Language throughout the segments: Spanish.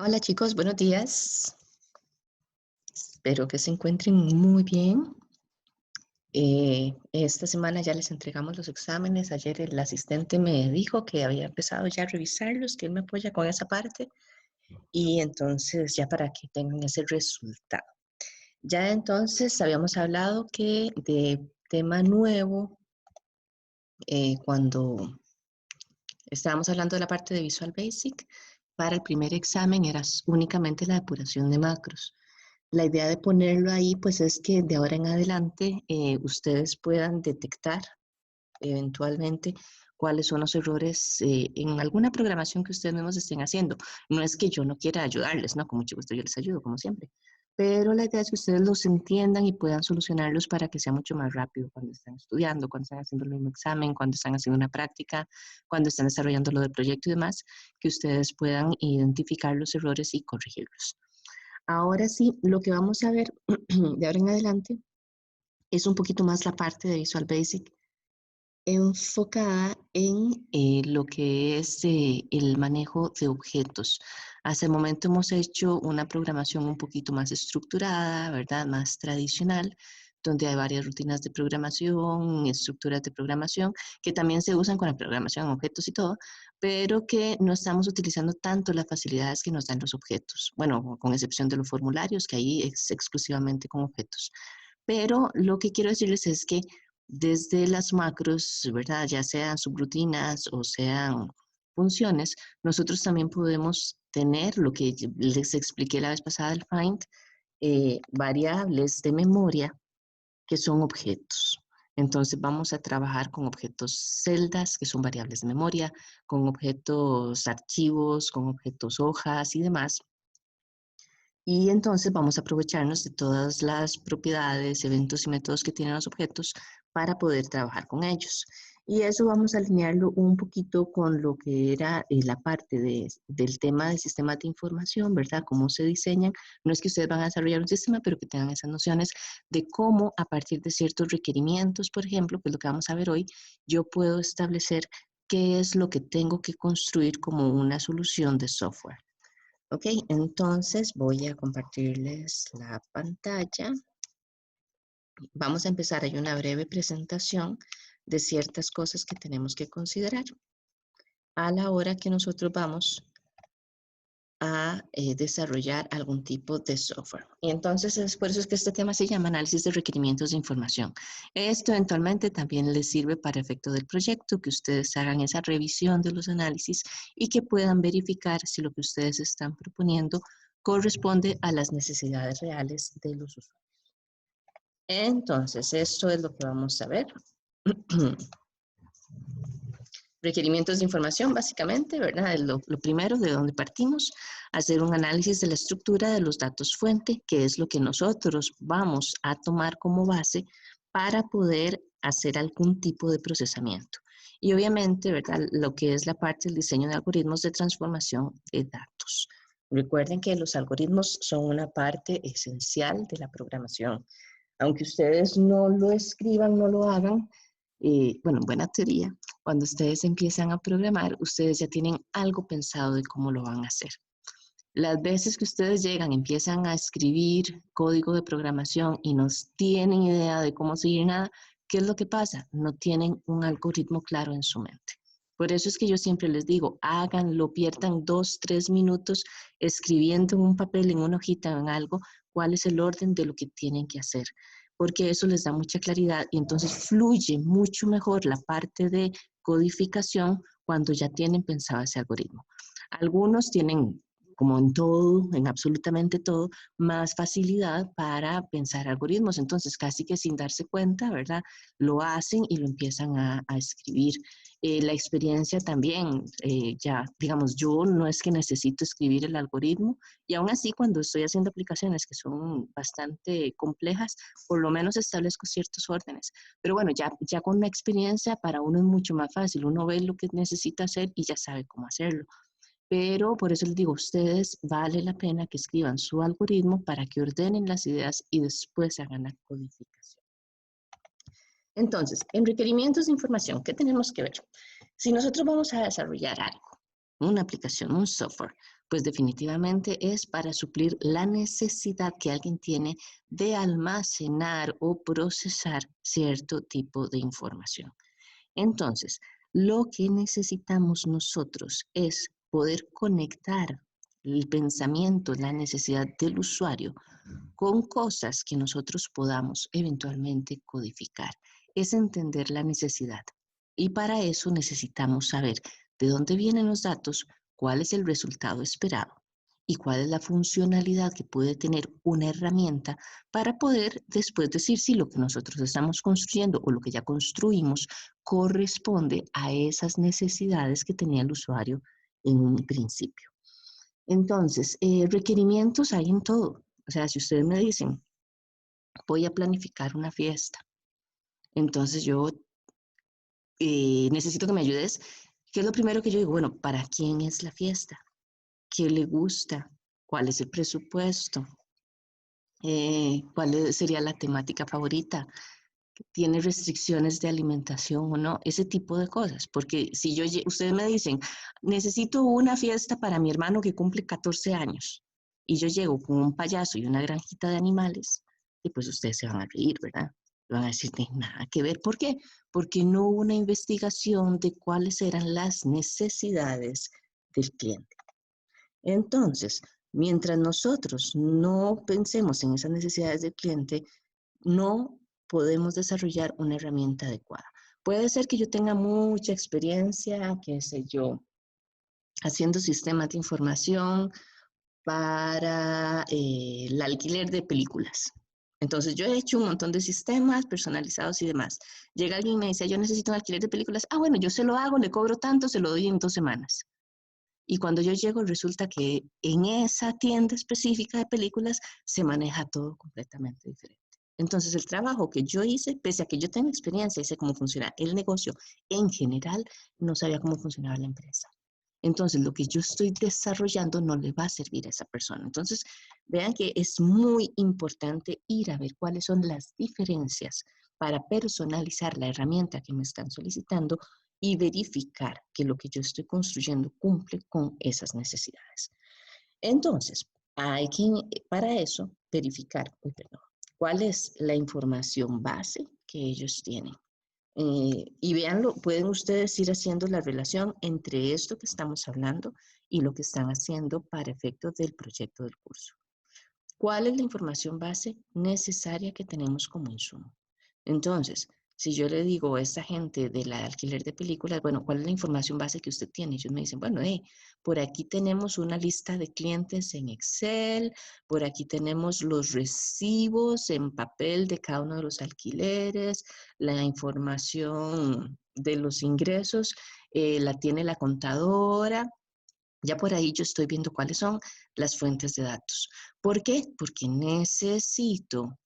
Hola chicos, buenos días. Espero que se encuentren muy bien. Esta semana ya les entregamos los exámenes. Ayer el asistente me dijo que había empezado ya a revisarlos, que él me apoya con esa parte y entonces ya para que tengan ese resultado. Ya entonces habíamos hablado que de tema nuevo, cuando estábamos hablando de la parte de Visual Basic, para el primer examen era únicamente la depuración de macros. La idea de ponerlo ahí, pues es que de ahora en adelante ustedes puedan detectar eventualmente cuáles son los errores en alguna programación que ustedes mismos estén haciendo. No es que yo no quiera ayudarles, ¿no? Con mucho gusto yo les ayudo, como siempre. Pero la idea es que ustedes los entiendan y puedan solucionarlos para que sea mucho más rápido cuando están estudiando, cuando están haciendo el mismo examen, cuando están haciendo una práctica, cuando están desarrollando lo del proyecto y demás, que ustedes puedan identificar los errores y corregirlos. Ahora sí, lo que vamos a ver de ahora en adelante es un poquito más la parte de Visual Basic enfocada en lo que es el manejo de objetos. Hasta el momento hemos hecho una programación un poquito más estructurada, ¿verdad? Más tradicional, donde hay varias rutinas de programación, estructuras de programación, que también se usan con la programación en objetos y todo, pero que no estamos utilizando tanto las facilidades que nos dan los objetos. Bueno, con excepción de los formularios, que ahí es exclusivamente con objetos. Pero lo que quiero decirles es que desde las macros, ¿verdad? Ya sean subrutinas o sean funciones, nosotros también podemos tener lo que les expliqué la vez pasada del find, variables de memoria que son objetos. Entonces vamos a trabajar con objetos celdas, que son variables de memoria, con objetos archivos, con objetos hojas y demás. Y entonces vamos a aprovecharnos de todas las propiedades, eventos y métodos que tienen los objetos para poder trabajar con ellos. Y eso vamos a alinearlo un poquito con lo que era la parte del tema de sistemas de información, ¿verdad? Cómo se diseñan. No es que ustedes van a desarrollar un sistema, pero que tengan esas nociones de cómo a partir de ciertos requerimientos, por ejemplo, que es lo que vamos a ver hoy, yo puedo establecer qué es lo que tengo que construir como una solución de software. Ok, entonces voy a compartirles la pantalla. Vamos a empezar. Hay una breve presentación de ciertas cosas que tenemos que considerar a la hora que nosotros vamos a desarrollar algún tipo de software. Y entonces es por eso es que este tema se llama análisis de requerimientos de información. Esto eventualmente también les sirve para efecto del proyecto, que ustedes hagan esa revisión de los análisis y que puedan verificar si lo que ustedes están proponiendo corresponde a las necesidades reales de los usuarios. Entonces, esto es lo que vamos a ver. Requerimientos de información, básicamente, ¿verdad? Lo primero, de donde partimos, hacer un análisis de la estructura de los datos fuente, que es lo que nosotros vamos a tomar como base para poder hacer algún tipo de procesamiento. Y obviamente, ¿verdad? Lo que es la parte del diseño de algoritmos de transformación de datos. Recuerden que los algoritmos son una parte esencial de la programación. Aunque ustedes no lo escriban, no lo hagan, bueno, en buena teoría, cuando ustedes empiezan a programar, ustedes ya tienen algo pensado de cómo lo van a hacer. Las veces que ustedes llegan, empiezan a escribir código de programación y no tienen idea de cómo seguir nada, ¿qué es lo que pasa? No tienen un algoritmo claro en su mente. Por eso es que yo siempre les digo, háganlo, pierdan 2, 3 minutos escribiendo en un papel, en una hojita, en algo, cuál es el orden de lo que tienen que hacer, porque eso les da mucha claridad y entonces fluye mucho mejor la parte de codificación cuando ya tienen pensado ese algoritmo. Algunos tienen, como en todo, en absolutamente todo, más facilidad para pensar algoritmos. Entonces, casi que sin darse cuenta, ¿verdad? Lo hacen y lo empiezan a escribir. La experiencia también, ya, digamos, yo no es que necesito escribir el algoritmo y aún así cuando estoy haciendo aplicaciones que son bastante complejas, por lo menos establezco ciertos órdenes. Pero bueno, ya con la experiencia para uno es mucho más fácil. Uno ve lo que necesita hacer y ya sabe cómo hacerlo. Pero por eso les digo, ustedes vale la pena que escriban su algoritmo para que ordenen las ideas y después hagan la codificación. Entonces, en requerimientos de información, ¿qué tenemos que ver? Si nosotros vamos a desarrollar algo, una aplicación, un software, pues definitivamente es para suplir la necesidad que alguien tiene de almacenar o procesar cierto tipo de información. Entonces, lo que necesitamos nosotros es poder conectar el pensamiento, la necesidad del usuario con cosas que nosotros podamos eventualmente codificar. Es entender la necesidad. Y para eso necesitamos saber de dónde vienen los datos, cuál es el resultado esperado y cuál es la funcionalidad que puede tener una herramienta para poder después decir si lo que nosotros estamos construyendo o lo que ya construimos corresponde a esas necesidades que tenía el usuario en un principio. Entonces, requerimientos hay en todo. O sea, si ustedes me dicen, voy a planificar una fiesta, entonces yo necesito que me ayudes. ¿Qué es lo primero que yo digo? Bueno, ¿para quién es la fiesta? ¿Qué le gusta? ¿Cuál es el presupuesto? ¿Cuál sería la temática favorita? ¿Tiene restricciones de alimentación o no? Ese tipo de cosas. Porque si ustedes me dicen, necesito una fiesta para mi hermano que cumple 14 años, y yo llego con un payaso y una granjita de animales, y pues ustedes se van a reír, ¿verdad? Van a decir, no hay nada que ver. ¿Por qué? Porque no hubo una investigación de cuáles eran las necesidades del cliente. Entonces, mientras nosotros no pensemos en esas necesidades del cliente, no podemos desarrollar una herramienta adecuada. Puede ser que yo tenga mucha experiencia, qué sé yo, haciendo sistemas de información para el alquiler de películas. Entonces yo he hecho un montón de sistemas personalizados y demás. Llega alguien y me dice, yo necesito un alquiler de películas. Ah, bueno, yo se lo hago, le cobro tanto, se lo doy en 2 semanas. Y cuando yo llego resulta que en esa tienda específica de películas se maneja todo completamente diferente. Entonces el trabajo que yo hice, pese a que yo tengo experiencia y sé cómo funciona el negocio, en general no sabía cómo funcionaba la empresa. Entonces lo que yo estoy desarrollando no le va a servir a esa persona. Entonces vean que es muy importante ir a ver cuáles son las diferencias para personalizar la herramienta que me están solicitando y verificar que lo que yo estoy construyendo cumple con esas necesidades. Entonces, hay que, para eso, verificar, cuál es la información base que ellos tienen. Y véanlo, pueden ustedes ir haciendo la relación entre esto que estamos hablando y lo que están haciendo para efectos del proyecto del curso. ¿Cuál es la información base necesaria que tenemos como insumo? Entonces, si yo le digo a esta gente del alquiler de películas, bueno, ¿cuál es la información base que usted tiene? Ellos me dicen, bueno, por aquí tenemos una lista de clientes en Excel, por aquí tenemos los recibos en papel de cada uno de los alquileres, la información de los ingresos la tiene la contadora. Ya por ahí yo estoy viendo cuáles son las fuentes de datos. ¿Por qué? Porque necesito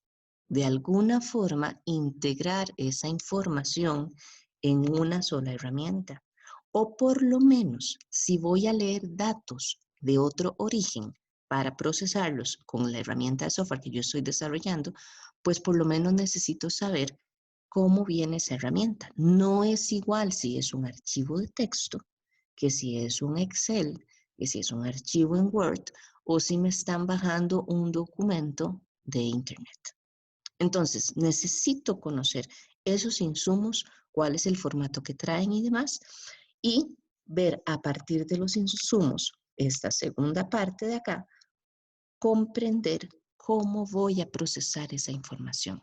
de alguna forma integrar esa información en una sola herramienta. O por lo menos, si voy a leer datos de otro origen para procesarlos con la herramienta de software que yo estoy desarrollando, pues por lo menos necesito saber cómo viene esa herramienta. No es igual si es un archivo de texto que si es un Excel, que si es un archivo en Word o si me están bajando un documento de Internet. Entonces, necesito conocer esos insumos, cuál es el formato que traen y demás, y ver a partir de los insumos, esta segunda parte de acá, comprender cómo voy a procesar esa información.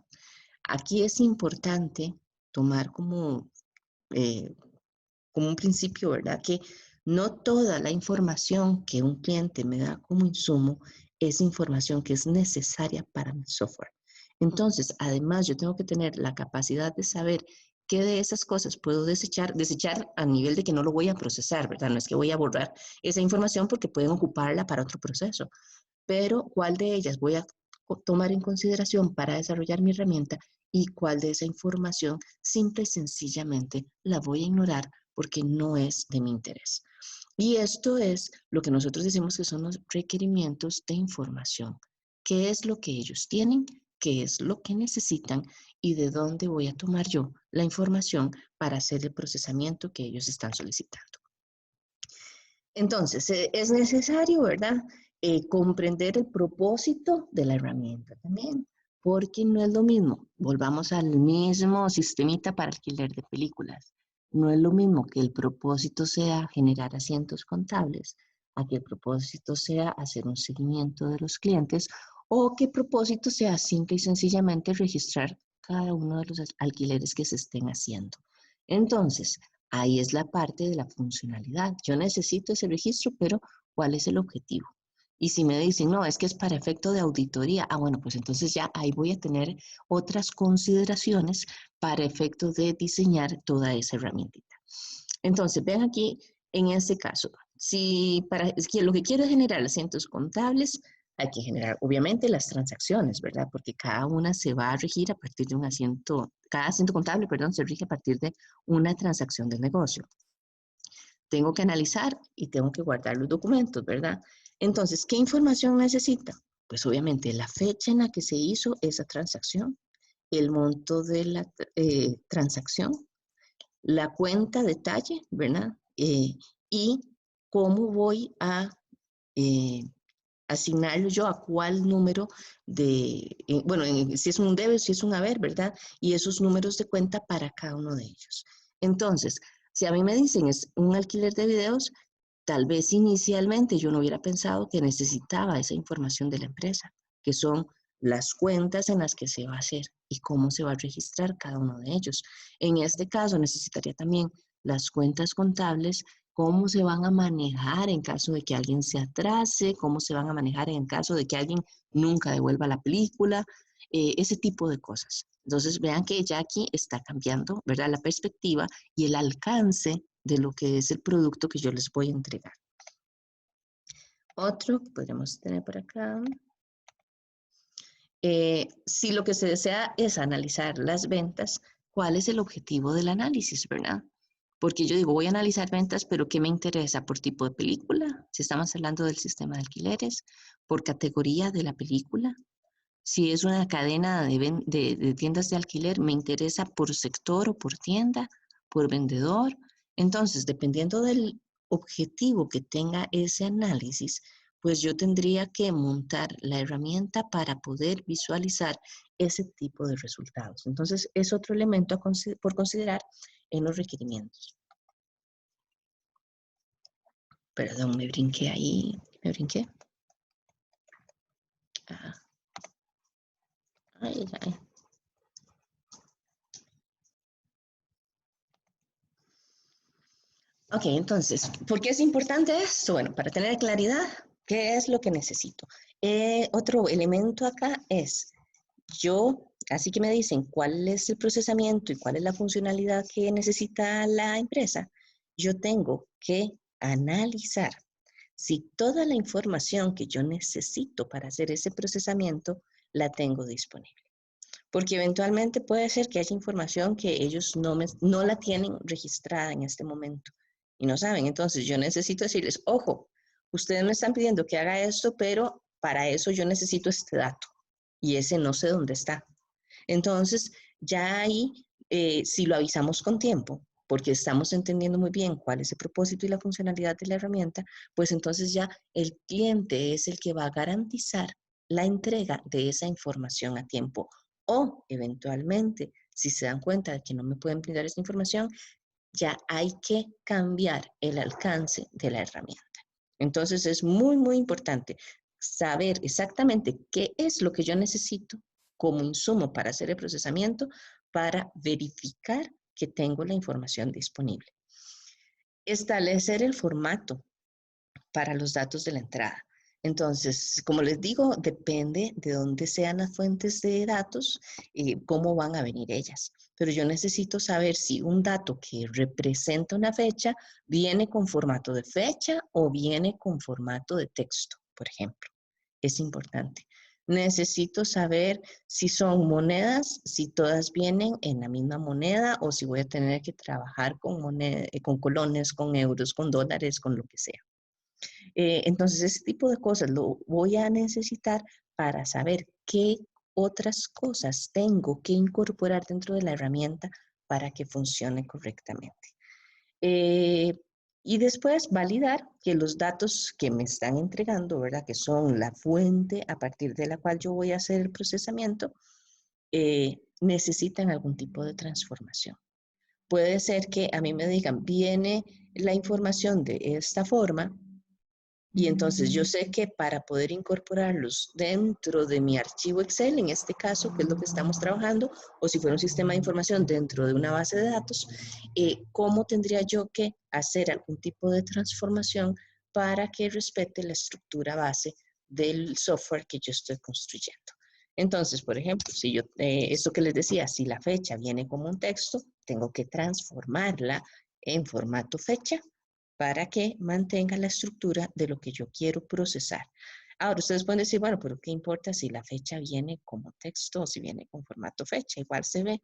Aquí es importante tomar como un principio, ¿verdad? Que no toda la información que un cliente me da como insumo es información que es necesaria para mi software. Entonces, además, yo tengo que tener la capacidad de saber qué de esas cosas puedo desechar a nivel de que no lo voy a procesar, ¿verdad? No es que voy a borrar esa información porque pueden ocuparla para otro proceso, pero cuál de ellas voy a tomar en consideración para desarrollar mi herramienta y cuál de esa información simple y sencillamente la voy a ignorar porque no es de mi interés. Y esto es lo que nosotros decimos que son los requerimientos de información. ¿Qué es lo que ellos tienen? ¿Qué es lo que necesitan? ¿Y de dónde voy a tomar yo la información para hacer el procesamiento que ellos están solicitando? Entonces, es necesario, ¿verdad? Comprender el propósito de la herramienta también, porque no es lo mismo, volvamos al mismo sistemita para alquiler de películas, no es lo mismo que el propósito sea generar asientos contables, a que el propósito sea hacer un seguimiento de los clientes, o que el propósito sea simple y sencillamente registrar cada uno de los alquileres que se estén haciendo. Entonces, ahí es la parte de la funcionalidad. Yo necesito ese registro, pero ¿cuál es el objetivo? Y si me dicen, no, es que es para efecto de auditoría, bueno, pues entonces ya ahí voy a tener otras consideraciones para efecto de diseñar toda esa herramientita. Entonces, ven aquí, en este caso, si lo que quiero es generar asientos contables, hay que generar obviamente las transacciones, ¿verdad? Porque cada una se va a regir a partir de un asiento, cada asiento contable, perdón, se rige a partir de una transacción del negocio. Tengo que analizar y tengo que guardar los documentos, ¿verdad? Entonces, ¿qué información necesita? Pues obviamente la fecha en la que se hizo esa transacción, el monto de la transacción, la cuenta detalle, ¿verdad? Y cómo voy a eh, asignarlo yo a cuál número de, bueno, si es un debe, si es un haber, ¿verdad? Y esos números de cuenta para cada uno de ellos. Entonces, si a mí me dicen es un alquiler de videos, tal vez inicialmente yo no hubiera pensado que necesitaba esa información de la empresa, que son las cuentas en las que se va a hacer y cómo se va a registrar cada uno de ellos. En este caso necesitaría también las cuentas contables, cómo se van a manejar en caso de que alguien se atrase, cómo se van a manejar en caso de que alguien nunca devuelva la película, ese tipo de cosas. Entonces vean que ya aquí está cambiando, ¿verdad? La perspectiva y el alcance de lo que es el producto que yo les voy a entregar. Otro que podríamos tener por acá. Si lo que se desea es analizar las ventas, ¿cuál es el objetivo del análisis, verdad? Porque yo digo, voy a analizar ventas, pero ¿qué me interesa? ¿Por tipo de película? Si estamos hablando del sistema de alquileres, ¿por categoría de la película? Si es una cadena de tiendas de alquiler, ¿me interesa por sector o por tienda, por vendedor? Entonces, dependiendo del objetivo que tenga ese análisis, pues yo tendría que montar la herramienta para poder visualizar ese tipo de resultados. Entonces, es otro elemento por considerar en los requerimientos. Perdón, me brinqué ahí, me brinqué. Ah, ay, ay. Ok, entonces, ¿por qué es importante esto? Bueno, para tener claridad, ¿qué es lo que necesito? Otro elemento acá es, así que me dicen cuál es el procesamiento y cuál es la funcionalidad que necesita la empresa, yo tengo que analizar si toda la información que yo necesito para hacer ese procesamiento la tengo disponible. Porque eventualmente puede ser que haya información que ellos no la tienen registrada en este momento y no saben. Entonces yo necesito decirles, ojo, ustedes me están pidiendo que haga esto, pero para eso yo necesito este dato y ese no sé dónde está. Entonces ya ahí, si lo avisamos con tiempo, porque estamos entendiendo muy bien cuál es el propósito y la funcionalidad de la herramienta, pues entonces ya el cliente es el que va a garantizar la entrega de esa información a tiempo. O eventualmente, si se dan cuenta de que no me pueden brindar esta información, ya hay que cambiar el alcance de la herramienta. Entonces es muy, muy importante saber exactamente qué es lo que yo necesito como insumo para hacer el procesamiento para verificar que tengo la información disponible. Establecer el formato para los datos de la entrada. Entonces, como les digo, depende de dónde sean las fuentes de datos y cómo van a venir ellas. Pero yo necesito saber si un dato que representa una fecha viene con formato de fecha o viene con formato de texto, por ejemplo. Es importante. Necesito saber si son monedas, si todas vienen en la misma moneda o si voy a tener que trabajar con colones, con euros, con dólares, con lo que sea. Entonces, ese tipo de cosas lo voy a necesitar para saber qué otras cosas tengo que incorporar dentro de la herramienta para que funcione correctamente. Y después validar que los datos que me están entregando, ¿verdad? Que son la fuente a partir de la cual yo voy a hacer el procesamiento, necesitan algún tipo de transformación. Puede ser que a mí me digan, viene la información de esta forma, y entonces yo sé que para poder incorporarlos dentro de mi archivo Excel, en este caso, que es lo que estamos trabajando, o si fuera un sistema de información dentro de una base de datos, ¿cómo tendría yo que hacer algún tipo de transformación para que respete la estructura base del software que yo estoy construyendo? Entonces, por ejemplo, si yo, esto que les decía, si la fecha viene como un texto, tengo que transformarla en formato fecha para que mantenga la estructura de lo que yo quiero procesar. Ahora, ustedes pueden decir, bueno, pero ¿qué importa si la fecha viene como texto o si viene con formato fecha? Igual se ve.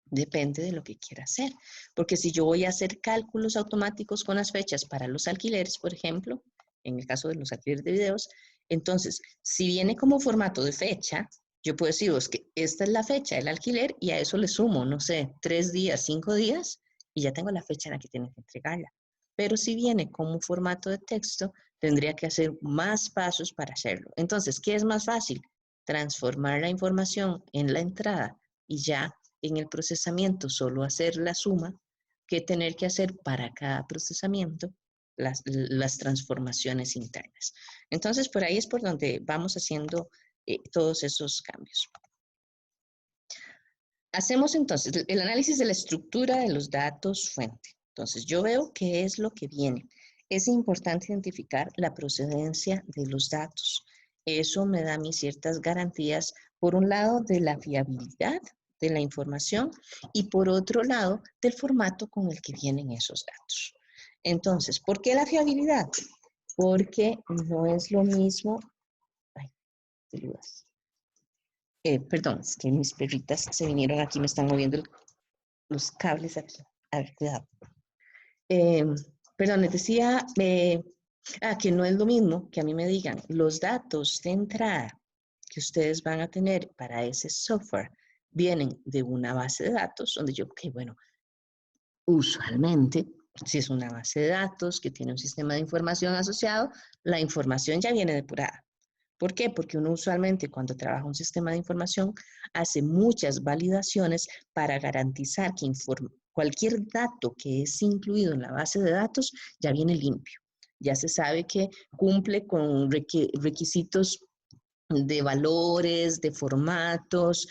Depende de lo que quiera hacer. Porque si yo voy a hacer cálculos automáticos con las fechas para los alquileres, por ejemplo, en el caso de los alquileres de videos, entonces, si viene como formato de fecha, yo puedo decir, es que esta es la fecha del alquiler y a eso le sumo, no sé, 3 días, 5 días y ya tengo la fecha en la que tiene que entregarla. Pero si viene como formato de texto, tendría que hacer más pasos para hacerlo. Entonces, ¿qué es más fácil? Transformar la información en la entrada y ya en el procesamiento solo hacer la suma que tener que hacer para cada procesamiento las transformaciones internas. Entonces, por ahí es por donde vamos haciendo todos esos cambios. Hacemos entonces el análisis de la estructura de los datos fuente. Entonces, yo veo qué es lo que viene. Es importante identificar la procedencia de los datos. Eso me da a mí ciertas garantías, por un lado, de la fiabilidad de la información y por otro lado, del formato con el que vienen esos datos. Entonces, ¿por qué la fiabilidad? Porque no es lo mismo... Ay, qué dudas. Perdón, es que mis perritas se vinieron aquí, me están moviendo los cables aquí. A ver, cuidado. Perdón, les decía que no es lo mismo que a mí me digan los datos de entrada que ustedes van a tener para ese software vienen de una base de datos donde yo, ok, bueno, usualmente, si es una base de datos que tiene un sistema de información asociado, la información ya viene depurada. ¿Por qué? Porque uno usualmente cuando trabaja un sistema de información hace muchas validaciones para garantizar que cualquier dato que es incluido en la base de datos ya viene limpio. Ya se sabe que cumple con requisitos de valores, de formatos,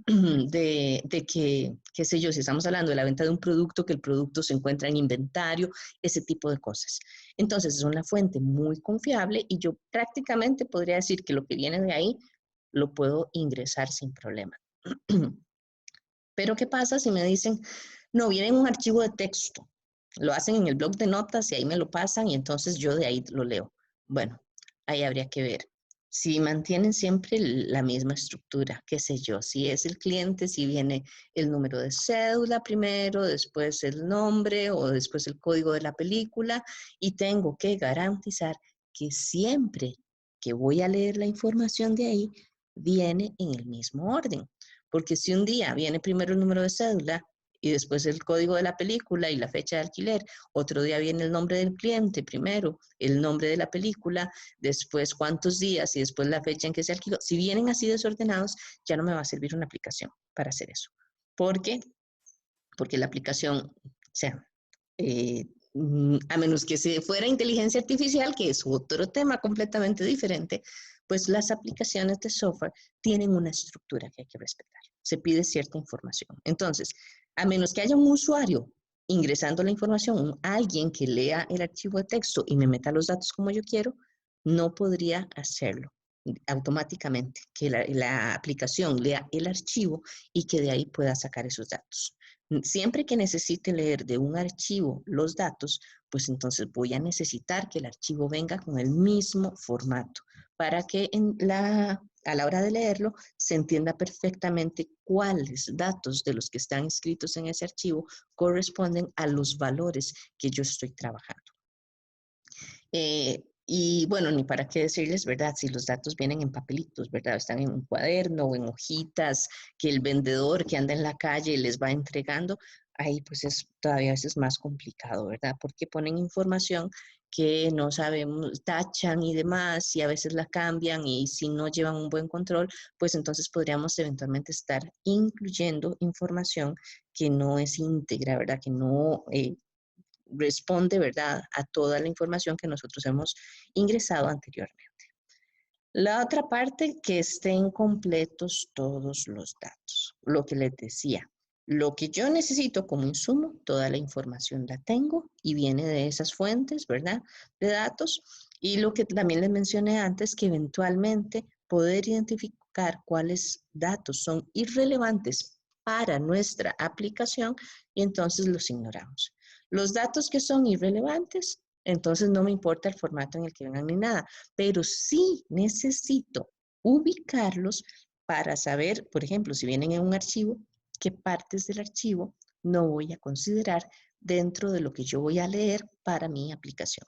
de que, qué sé yo, si estamos hablando de la venta de un producto, que el producto se encuentra en inventario, ese tipo de cosas. Entonces es una fuente muy confiable y yo prácticamente podría decir que lo que viene de ahí lo puedo ingresar sin problema. Pero ¿qué pasa si me dicen, no, viene en un archivo de texto? Lo hacen en el blog de notas y ahí me lo pasan y entonces yo de ahí lo leo. Bueno, ahí habría que ver. Si mantienen siempre la misma estructura, qué sé yo, si es el cliente, si viene el número de cédula primero, después el nombre o después el código de la película y tengo que garantizar que siempre que voy a leer la información de ahí, viene en el mismo orden. Porque si un día viene primero el número de cédula y después el código de la película y la fecha de alquiler, otro día viene el nombre del cliente primero, el nombre de la película, después cuántos días y después la fecha en que se alquiló. Si vienen así desordenados, ya no me va a servir una aplicación para hacer eso. ¿Por qué? Porque la aplicación, o sea, a menos que se fuera inteligencia artificial, que es otro tema completamente diferente, pues las aplicaciones de software tienen una estructura que hay que respetar. Se pide cierta información. Entonces, a menos que haya un usuario ingresando la información, alguien que lea el archivo de texto y me meta los datos como yo quiero, no podría hacerlo automáticamente, que la aplicación lea el archivo y que de ahí pueda sacar esos datos. Siempre que necesite leer de un archivo los datos, pues entonces voy a necesitar que el archivo venga con el mismo formato para que a la hora de leerlo se entienda perfectamente cuáles datos de los que están escritos en ese archivo corresponden a los valores que yo estoy trabajando. Y bueno, ni para qué decirles, ¿verdad? Si los datos vienen en papelitos, ¿verdad? Están en un cuaderno o en hojitas que el vendedor que anda en la calle les va entregando, ahí pues es todavía a veces más complicado, ¿verdad? Porque ponen información que no sabemos, tachan y demás, y a veces la cambian, y si no llevan un buen control, pues entonces podríamos eventualmente estar incluyendo información que no es íntegra, ¿verdad? Que no responde, ¿verdad?, a toda la información que nosotros hemos ingresado anteriormente. La otra parte, que estén completos todos los datos. Lo que les decía, lo que yo necesito como insumo, toda la información la tengo y viene de esas fuentes, ¿verdad?, de datos. Y lo que también les mencioné antes, que eventualmente poder identificar cuáles datos son irrelevantes para nuestra aplicación y entonces los ignoramos. Los datos que son irrelevantes, entonces no me importa el formato en el que vengan ni nada, pero sí necesito ubicarlos para saber, por ejemplo, si vienen en un archivo, qué partes del archivo no voy a considerar dentro de lo que yo voy a leer para mi aplicación.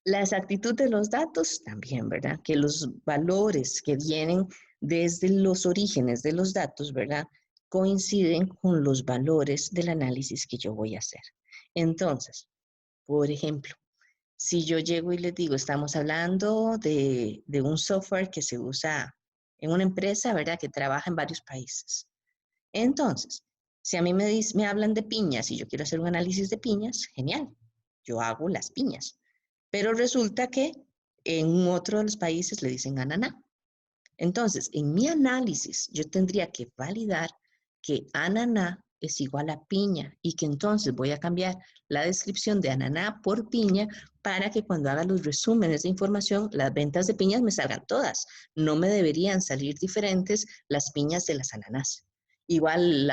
La exactitud de los datos también, ¿verdad? Que los valores que vienen desde los orígenes de los datos, ¿verdad?, coinciden con los valores del análisis que yo voy a hacer. Entonces, por ejemplo, si yo llego y les digo, estamos hablando de un software que se usa en una empresa, ¿verdad?, que trabaja en varios países. Entonces, si a mí me hablan de piñas y yo quiero hacer un análisis de piñas, genial, yo hago las piñas. Pero resulta que en otro de los países le dicen ananá. Entonces, en mi análisis, yo tendría que validar que ananá es igual a piña y que entonces voy a cambiar la descripción de ananá por piña para que cuando haga los resúmenes de información, las ventas de piñas me salgan todas. No me deberían salir diferentes las piñas de las ananás. Igual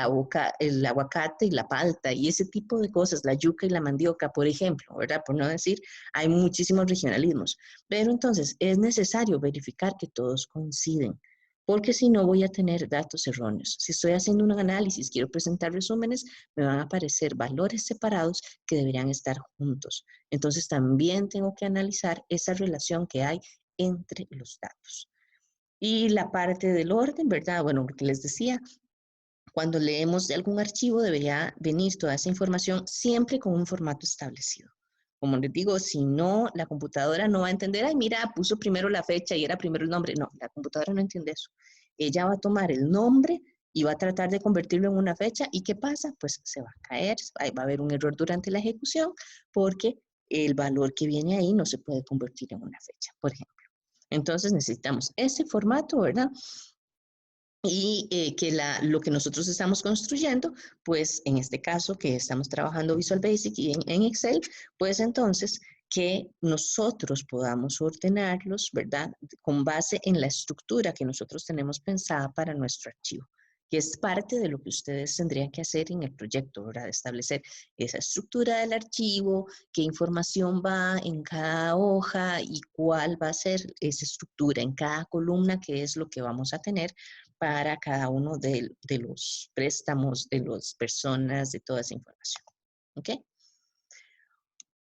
el aguacate y la palta y ese tipo de cosas, la yuca y la mandioca, por ejemplo, ¿verdad? Por no decir, hay muchísimos regionalismos. Pero entonces es necesario verificar que todos coinciden, porque si no voy a tener datos erróneos. Si estoy haciendo un análisis, quiero presentar resúmenes, me van a aparecer valores separados que deberían estar juntos. Entonces también tengo que analizar esa relación que hay entre los datos. Y la parte del orden, ¿verdad? Bueno, lo que les decía, cuando leemos de algún archivo debería venir toda esa información siempre con un formato establecido. Como les digo, si no, la computadora no va a entender, ay, mira, puso primero la fecha y era primero el nombre. No, la computadora no entiende eso. Ella va a tomar el nombre y va a tratar de convertirlo en una fecha. ¿Y qué pasa? Pues se va a caer, va a haber un error durante la ejecución porque el valor que viene ahí no se puede convertir en una fecha, por ejemplo. Entonces necesitamos ese formato, ¿verdad? Y que lo que nosotros estamos construyendo, pues en este caso que estamos trabajando Visual Basic y en Excel, pues entonces que nosotros podamos ordenarlos, ¿verdad?, con base en la estructura que nosotros tenemos pensada para nuestro archivo, que es parte de lo que ustedes tendrían que hacer en el proyecto, ¿verdad?, establecer esa estructura del archivo, qué información va en cada hoja y cuál va a ser esa estructura en cada columna, qué es lo que vamos a tener para cada uno de los préstamos, de las personas, de toda esa información. ¿Ok?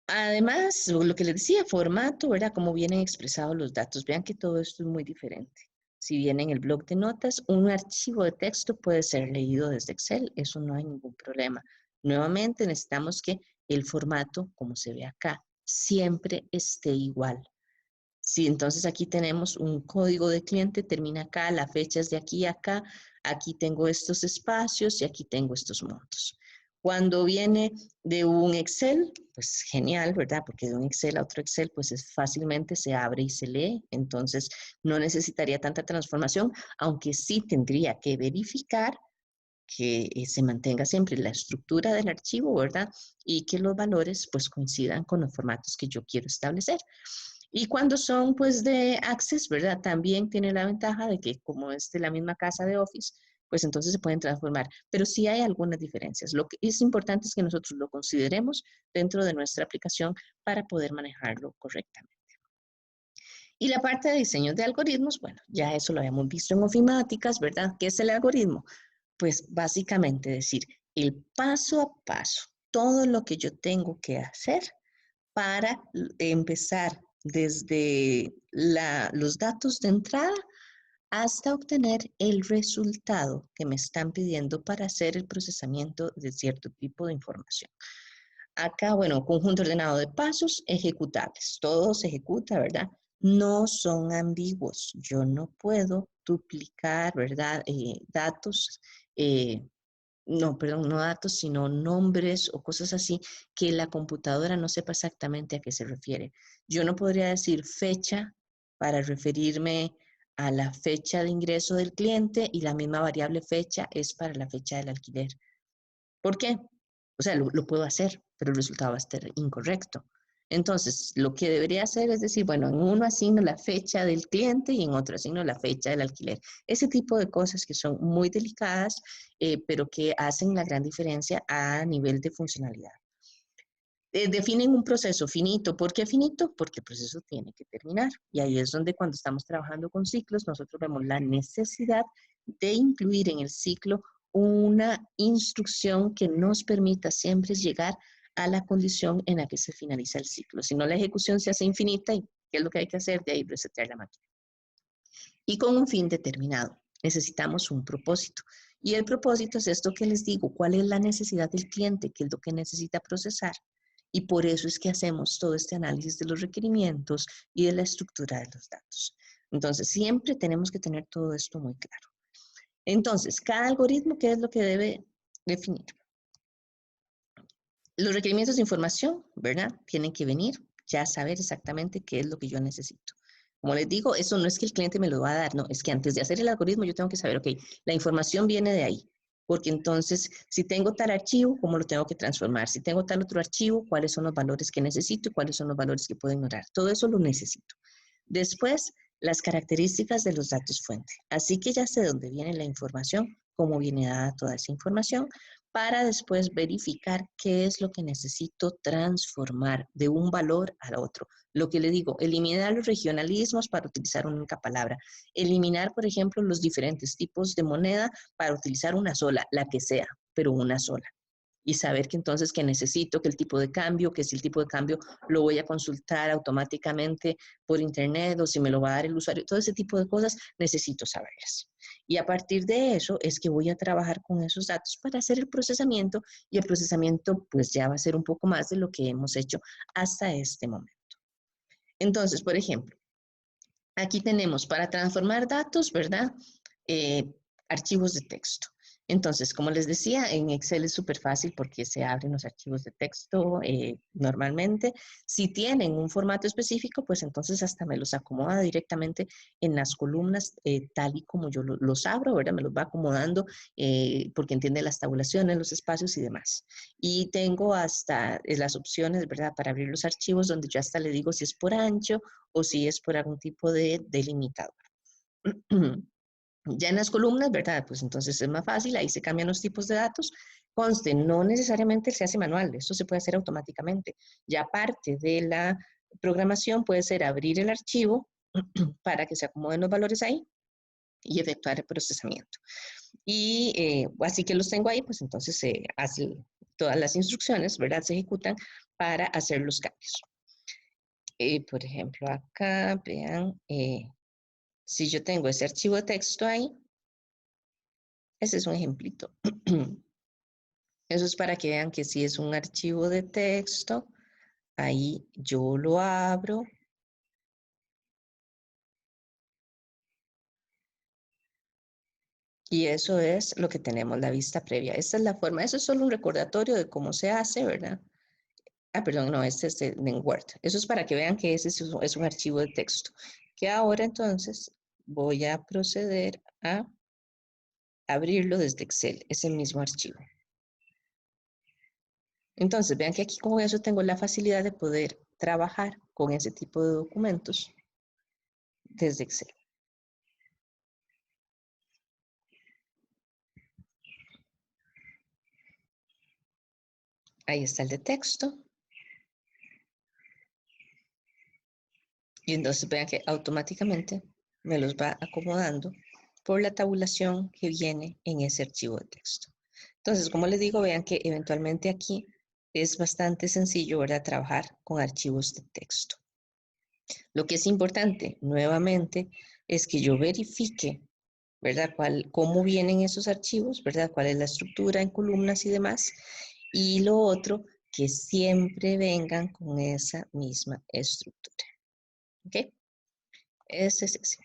Además, lo que les decía, formato, ¿verdad? Cómo vienen expresados los datos. Vean que todo esto es muy diferente. Si viene en el bloc de notas, un archivo de texto puede ser leído desde Excel. Eso no hay ningún problema. Nuevamente, necesitamos que el formato, como se ve acá, siempre esté igual. Sí, entonces aquí tenemos un código de cliente, termina acá, la fecha es de aquí a acá, aquí tengo estos espacios y aquí tengo estos montos. Cuando viene de un Excel, pues genial, ¿verdad? Porque de un Excel a otro Excel, pues es fácilmente se abre y se lee, entonces no necesitaría tanta transformación, aunque sí tendría que verificar que se mantenga siempre la estructura del archivo, ¿verdad? Y que los valores pues coincidan con los formatos que yo quiero establecer. Y cuando son pues de Access, ¿verdad? También tiene la ventaja de que como es de la misma casa de Office, pues entonces se pueden transformar. Pero sí hay algunas diferencias. Lo que es importante es que nosotros lo consideremos dentro de nuestra aplicación para poder manejarlo correctamente. Y la parte de diseño de algoritmos, bueno, ya eso lo habíamos visto en ofimáticas, ¿verdad? ¿Qué es el algoritmo? Pues básicamente decir el paso a paso, todo lo que yo tengo que hacer para empezar desde los datos de entrada hasta obtener el resultado que me están pidiendo para hacer el procesamiento de cierto tipo de información. Acá, bueno, conjunto ordenado de pasos ejecutables. Todo se ejecuta, ¿verdad? No son ambiguos. Yo no puedo duplicar, ¿verdad? Datos, no, perdón, no datos, sino nombres o cosas así que la computadora no sepa exactamente a qué se refiere. Yo no podría decir fecha para referirme a la fecha de ingreso del cliente y la misma variable fecha es para la fecha del alquiler. ¿Por qué? O sea, lo puedo hacer, pero el resultado va a estar incorrecto. Entonces, lo que debería hacer es decir, bueno, en uno asigno la fecha del cliente y en otro asigno la fecha del alquiler. Ese tipo de cosas que son muy delicadas, pero que hacen la gran diferencia a nivel de funcionalidad. Definen un proceso finito. ¿Por qué finito? Porque el proceso tiene que terminar. Y ahí es donde cuando estamos trabajando con ciclos, nosotros vemos la necesidad de incluir en el ciclo una instrucción que nos permita siempre llegar a la condición en la que se finaliza el ciclo. Si no, la ejecución se hace infinita y ¿qué es lo que hay que hacer? De ahí resetear la máquina. Y con un fin determinado. Necesitamos un propósito. Y el propósito es esto que les digo, cuál es la necesidad del cliente, qué es lo que necesita procesar. Y por eso es que hacemos todo este análisis de los requerimientos y de la estructura de los datos. Entonces, siempre tenemos que tener todo esto muy claro. Entonces, cada algoritmo, ¿qué es lo que debe definir? Los requerimientos de información, ¿verdad? Tienen que venir, ya saber exactamente qué es lo que yo necesito. Como les digo, eso no es que el cliente me lo va a dar, no, es que antes de hacer el algoritmo yo tengo que saber, ok, la información viene de ahí, porque entonces si tengo tal archivo, ¿cómo lo tengo que transformar? Si tengo tal otro archivo, ¿cuáles son los valores que necesito y cuáles son los valores que puedo ignorar? Todo eso lo necesito. Después, las características de los datos fuente. Así que ya sé dónde viene la información, cómo viene dada toda esa información, para después verificar qué es lo que necesito transformar de un valor al otro. Lo que le digo, eliminar los regionalismos para utilizar una única palabra. Eliminar, por ejemplo, los diferentes tipos de moneda para utilizar una sola, la que sea, pero una sola. Y saber que entonces que necesito, que el tipo de cambio, que si el tipo de cambio lo voy a consultar automáticamente por internet o si me lo va a dar el usuario, todo ese tipo de cosas necesito saberlas. Y a partir de eso es que voy a trabajar con esos datos para hacer el procesamiento y el procesamiento pues ya va a ser un poco más de lo que hemos hecho hasta este momento. Entonces, por ejemplo, aquí tenemos para transformar datos, ¿verdad? Archivos de texto. Entonces, como les decía, en Excel es súper fácil porque se abren los archivos de texto normalmente. Si tienen un formato específico, pues entonces hasta me los acomoda directamente en las columnas tal y como yo los abro, ¿verdad? Me los va acomodando porque entiende las tabulaciones, los espacios y demás. Y tengo hasta las opciones, ¿verdad? Para abrir los archivos donde yo hasta le digo si es por ancho o si es por algún tipo de delimitador. Ya en las columnas, ¿verdad? Pues entonces es más fácil, ahí se cambian los tipos de datos. Conste, no necesariamente se hace manual, esto se puede hacer automáticamente. Ya parte de la programación puede ser abrir el archivo para que se acomoden los valores ahí y efectuar el procesamiento. Y así que los tengo ahí, pues entonces se hacen todas las instrucciones, ¿verdad? Se ejecutan para hacer los cambios. Por ejemplo, acá, vean, si yo tengo ese archivo de texto ahí, ese es un ejemplito. Eso es para que vean que si es un archivo de texto, ahí yo lo abro. Y eso es lo que tenemos, la vista previa. Esta es la forma, eso es solo un recordatorio de cómo se hace, ¿verdad? Ah, perdón, no, este es en Word. Eso es para que vean que ese es un archivo de texto. Que ahora entonces voy a proceder a abrirlo desde Excel, ese mismo archivo. Entonces, vean que aquí con eso tengo la facilidad de poder trabajar con ese tipo de documentos desde Excel. Ahí está el de texto. Y entonces vean que automáticamente me los va acomodando por la tabulación que viene en ese archivo de texto. Entonces, como les digo, vean que eventualmente aquí es bastante sencillo, ¿verdad? Trabajar con archivos de texto. Lo que es importante, nuevamente, es que yo verifique, ¿verdad? Cómo vienen esos archivos, ¿verdad? Cuál es la estructura en columnas y demás. Y lo otro, que siempre vengan con esa misma estructura. ¿Ok? Ese es ese.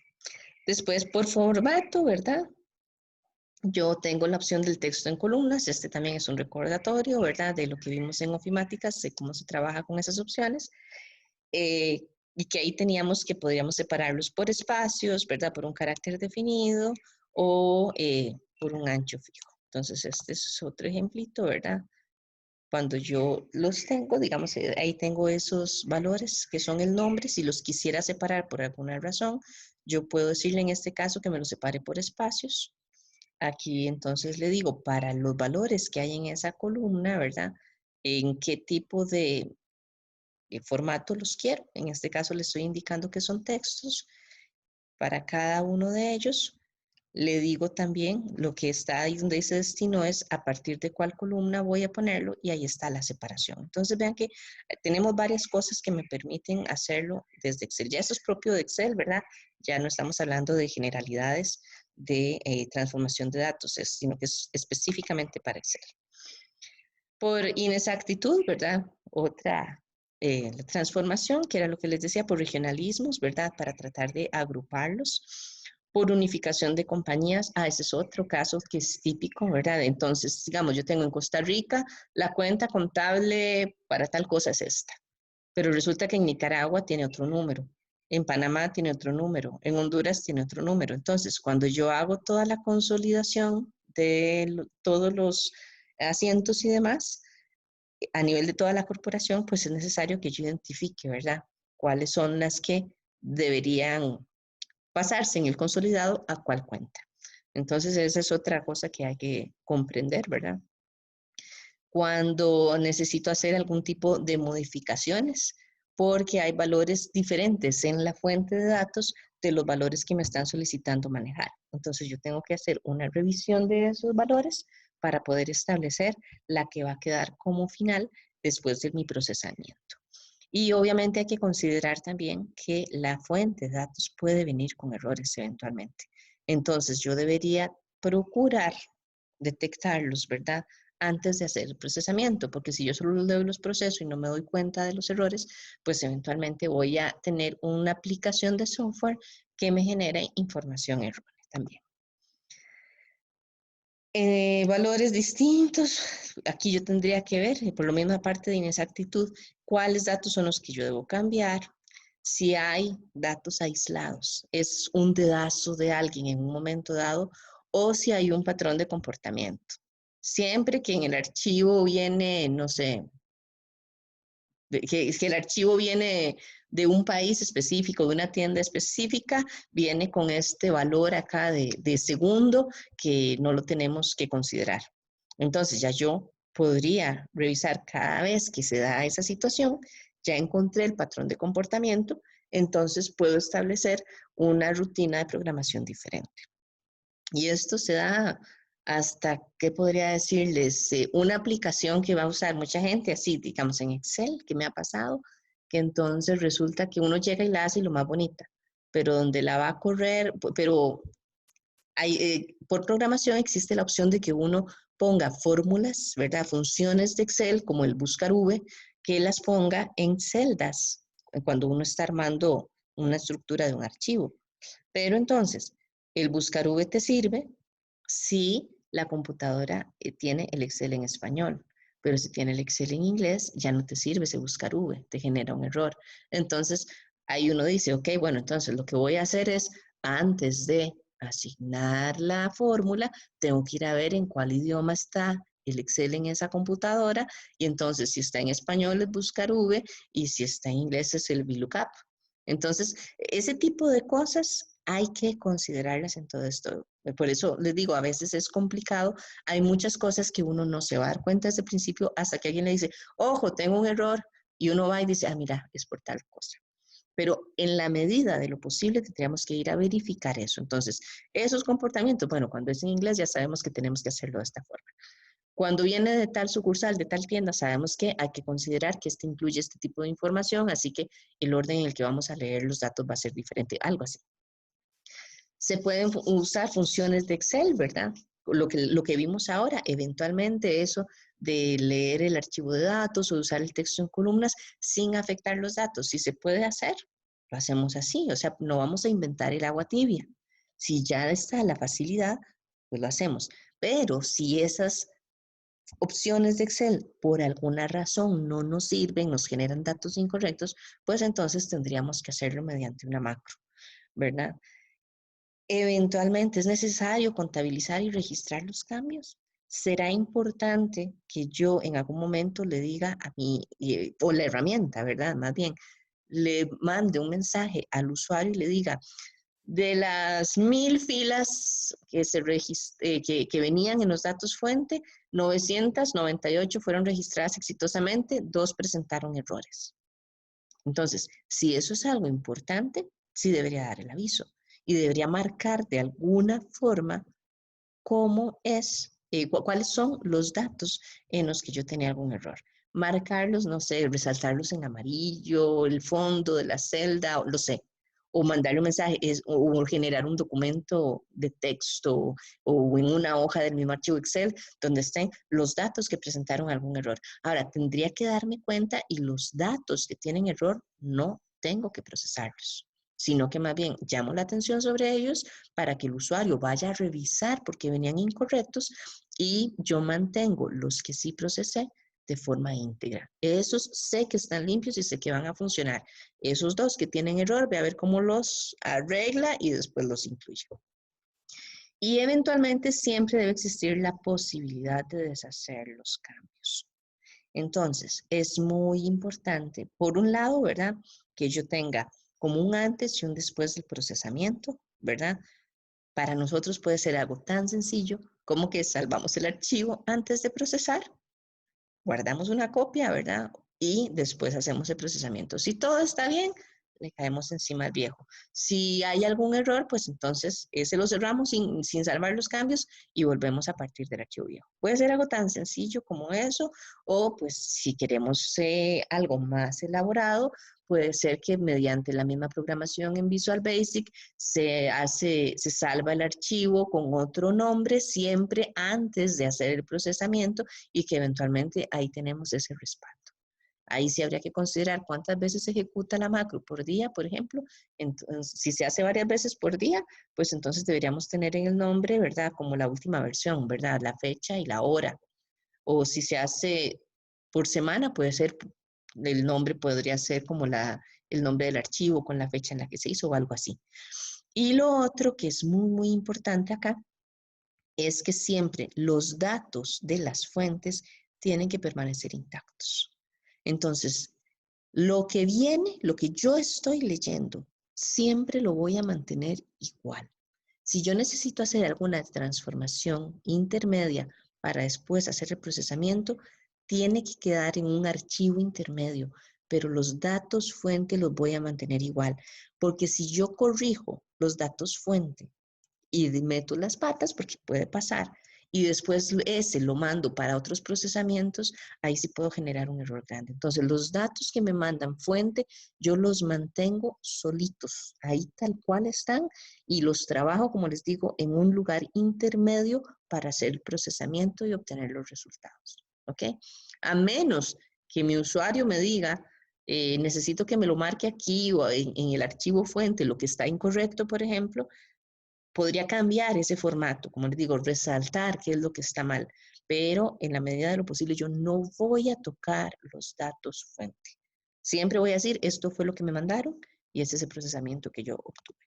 Después, por formato, ¿verdad? Yo tengo la opción del texto en columnas. Este también es un recordatorio, ¿verdad? De lo que vimos en ofimáticas, de cómo se trabaja con esas opciones. Y que ahí teníamos que podríamos separarlos por espacios, ¿verdad? Por un carácter definido o por un ancho fijo. Entonces, este es otro ejemplito, ¿verdad? Cuando yo los tengo, digamos, ahí tengo esos valores que son el nombre. Si los quisiera separar por alguna razón, yo puedo decirle en este caso que me los separe por espacios. Aquí entonces le digo, para los valores que hay en esa columna, ¿verdad? En qué tipo de formato los quiero. En este caso le estoy indicando que son textos para cada uno de ellos. Le digo también lo que está ahí donde dice destino es a partir de cuál columna voy a ponerlo y ahí está la separación. Entonces vean que tenemos varias cosas que me permiten hacerlo desde Excel. Ya eso es propio de Excel, ¿verdad? Ya no estamos hablando de generalidades de transformación de datos, sino que es específicamente para Excel. Por inexactitud, ¿verdad? Otra la transformación, que era lo que les decía, por regionalismos, ¿verdad? Para tratar de agruparlos. Por unificación de compañías, ese es otro caso que es típico, ¿verdad? Entonces, digamos, yo tengo en Costa Rica la cuenta contable para tal cosa es esta, pero resulta que en Nicaragua tiene otro número, en Panamá tiene otro número, en Honduras tiene otro número. Entonces, cuando yo hago toda la consolidación de todos los asientos y demás, a nivel de toda la corporación, pues es necesario que yo identifique, ¿verdad? Cuáles son las que deberían pasarse en el consolidado a cuál cuenta. Entonces, esa es otra cosa que hay que comprender, ¿verdad? Cuando necesito hacer algún tipo de modificaciones, porque hay valores diferentes en la fuente de datos de los valores que me están solicitando manejar. Entonces, yo tengo que hacer una revisión de esos valores para poder establecer la que va a quedar como final después de mi procesamiento. Y obviamente hay que considerar también que la fuente de datos puede venir con errores eventualmente. Entonces yo debería procurar detectarlos, ¿verdad? Antes de hacer el procesamiento, porque si yo solo los proceso y no me doy cuenta de los errores, pues eventualmente voy a tener una aplicación de software que me genere información errónea también. Valores distintos, aquí yo tendría que ver, por lo menos aparte de inexactitud, cuáles datos son los que yo debo cambiar, si hay datos aislados, es un dedazo de alguien en un momento dado, o si hay un patrón de comportamiento. Siempre que en el archivo viene, no sé, que el archivo viene de un país específico, de una tienda específica, viene con este valor acá de segundo que no lo tenemos que considerar. Entonces ya yo podría revisar cada vez que se da esa situación, ya encontré el patrón de comportamiento, entonces puedo establecer una rutina de programación diferente. Y esto se da hasta, ¿qué podría decirles? Una aplicación que va a usar mucha gente, así, digamos, en Excel, que me ha pasado, que entonces resulta que uno llega y la hace y lo más bonita, pero donde la va a correr, pero por programación existe la opción de que uno ponga fórmulas, ¿verdad? Funciones de Excel, como el buscar V, que las ponga en celdas, cuando uno está armando una estructura de un archivo. Pero entonces, el buscar V te sirve si la computadora tiene el Excel en español, pero si tiene el Excel en inglés, ya no te sirve ese buscar V, te genera un error. Entonces, ahí uno dice, ok, bueno, entonces lo que voy a hacer es, antes de asignar la fórmula, tengo que ir a ver en cuál idioma está el Excel en esa computadora, y entonces si está en español es buscar V, y si está en inglés es el VLOOKUP. Entonces, ese tipo de cosas hay que considerarlas en todo esto. Por eso les digo, a veces es complicado. Hay muchas cosas que uno no se va a dar cuenta desde el principio hasta que alguien le dice, ojo, tengo un error, y uno va y dice, mira, es por tal cosa. Pero en la medida de lo posible tendríamos que ir a verificar eso. Entonces, esos comportamientos, bueno, cuando es en inglés ya sabemos que tenemos que hacerlo de esta forma. Cuando viene de tal sucursal, de tal tienda, sabemos que hay que considerar que este incluye este tipo de información, así que el orden en el que vamos a leer los datos va a ser diferente, algo así. Se pueden usar funciones de Excel, ¿verdad? Lo que vimos ahora, eventualmente eso de leer el archivo de datos o usar el texto en columnas sin afectar los datos. Si se puede hacer, lo hacemos así. O sea, no vamos a inventar el agua tibia. Si ya está la facilidad, pues lo hacemos. Pero si esas opciones de Excel por alguna razón no nos sirven, nos generan datos incorrectos, pues entonces tendríamos que hacerlo mediante una macro, ¿verdad? Eventualmente es necesario contabilizar y registrar los cambios. Será importante que yo en algún momento le diga a mí, o la herramienta, ¿verdad? Más bien, le mande un mensaje al usuario y le diga, de las 1000 filas que venían en los datos fuente, 998 fueron registradas exitosamente, 2 presentaron errores. Entonces, si eso es algo importante, sí debería dar el aviso y debería marcar de alguna forma cómo es, cuáles son los datos en los que yo tenía algún error. Marcarlos, no sé, resaltarlos en amarillo, el fondo de la celda, lo sé. O mandarle un mensaje, o generar un documento de texto o en una hoja del mismo archivo Excel donde estén los datos que presentaron algún error. Ahora, tendría que darme cuenta y los datos que tienen error no tengo que procesarlos, sino que más bien llamo la atención sobre ellos para que el usuario vaya a revisar porque venían incorrectos y yo mantengo los que sí procesé de forma íntegra. Esos sé que están limpios y sé que van a funcionar. Esos dos que tienen error, voy a ver cómo los arregla y después los incluye. Y eventualmente siempre debe existir la posibilidad de deshacer los cambios. Entonces, es muy importante, por un lado, ¿verdad? Que yo tenga como un antes y un después del procesamiento, ¿verdad? Para nosotros puede ser algo tan sencillo como que salvamos el archivo antes de procesar, guardamos una copia, ¿verdad? Y después hacemos el procesamiento. Si todo está bien, le caemos encima al viejo. Si hay algún error, pues entonces ese lo cerramos sin salvar los cambios y volvemos a partir del archivo viejo. Puede ser algo tan sencillo como eso, o pues si queremos algo más elaborado, puede ser que mediante la misma programación en Visual Basic se salva el archivo con otro nombre siempre antes de hacer el procesamiento y que eventualmente ahí tenemos ese respaldo. Ahí sí habría que considerar cuántas veces se ejecuta la macro por día, por ejemplo. Entonces, si se hace varias veces por día, pues entonces deberíamos tener en el nombre, ¿verdad? Como la última versión, ¿verdad? La fecha y la hora. O si se hace por semana, puede ser, el nombre podría ser como el nombre del archivo con la fecha en la que se hizo o algo así. Y lo otro que es muy, muy importante acá es que siempre los datos de las fuentes tienen que permanecer intactos. Entonces, lo que viene, lo que yo estoy leyendo, siempre lo voy a mantener igual. Si yo necesito hacer alguna transformación intermedia para después hacer el procesamiento, tiene que quedar en un archivo intermedio, pero los datos fuente los voy a mantener igual, porque si yo corrijo los datos fuente y meto las patas, porque puede pasar, y después ese lo mando para otros procesamientos, ahí sí puedo generar un error grande. Entonces, los datos que me mandan fuente, yo los mantengo solitos, ahí tal cual están, y los trabajo, como les digo, en un lugar intermedio para hacer el procesamiento y obtener los resultados. ¿Ok? A menos que mi usuario me diga, necesito que me lo marque aquí o en el archivo fuente, lo que está incorrecto, por ejemplo, podría cambiar ese formato, como les digo, resaltar qué es lo que está mal, pero en la medida de lo posible yo no voy a tocar los datos fuente. Siempre voy a decir, esto fue lo que me mandaron y ese es el procesamiento que yo obtuve.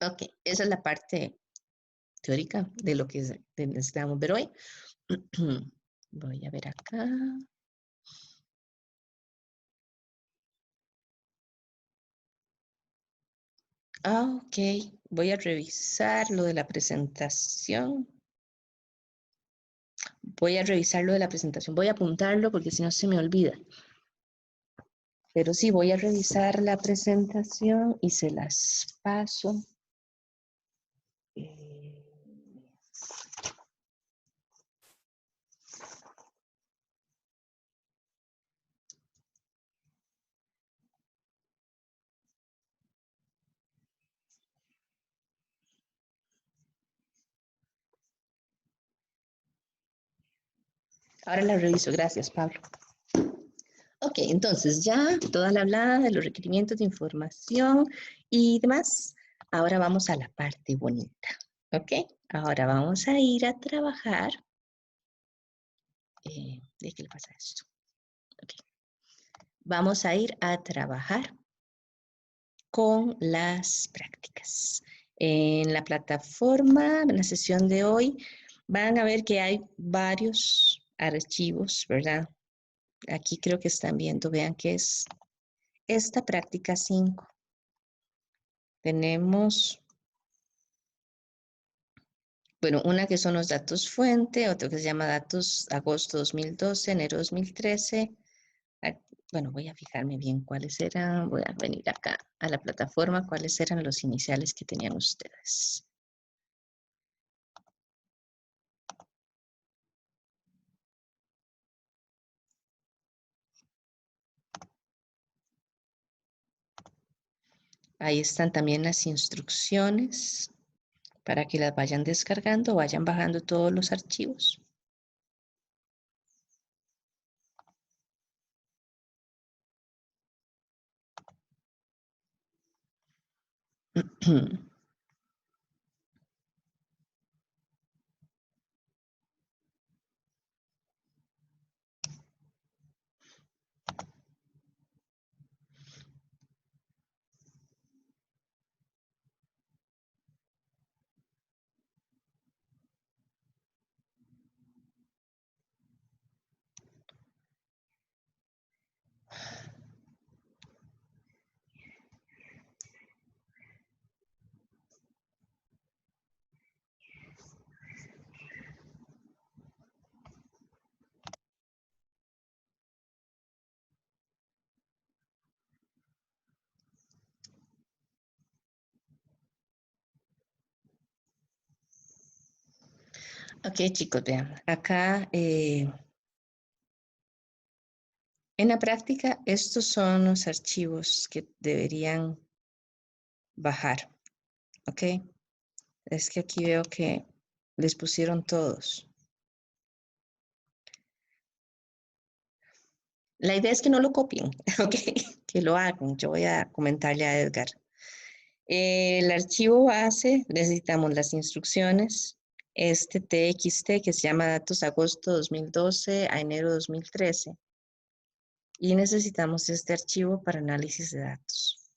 Ok, esa es la parte teórica de lo que necesitamos ver hoy. Voy a ver acá. Ok, voy a revisar lo de la presentación. Voy a revisar lo de la presentación. Voy a apuntarlo porque si no se me olvida. Pero sí, voy a revisar la presentación y se las paso. Ahora la reviso. Gracias, Pablo. Ok, entonces ya toda la hablada de los requerimientos de información y demás. Ahora vamos a la parte bonita. Ok, ahora vamos a ir a trabajar. ¿De qué le pasa a esto? Ok. Vamos a ir a trabajar con las prácticas. En la plataforma, en la sesión de hoy, van a ver que hay varios archivos, ¿verdad? Aquí creo que están viendo, vean que es esta práctica 5. Tenemos, bueno, una que son los datos fuente, otro que se llama datos agosto 2012, enero 2013. Bueno, voy a fijarme bien cuáles eran, voy a venir acá a la plataforma, cuáles eran los iniciales que tenían ustedes. Ahí están también las instrucciones para que las vayan descargando, vayan bajando todos los archivos. Ok, chicos, vean, acá en la práctica, estos son los archivos que deberían bajar, ¿ok? Es que aquí veo que les pusieron todos. La idea es que no lo copien, ¿ok? Que lo hagan. Yo voy a comentarle a Edgar. El archivo base, necesitamos las instrucciones, este TXT que se llama datos agosto 2012 a enero 2013. Y necesitamos este archivo para análisis de datos.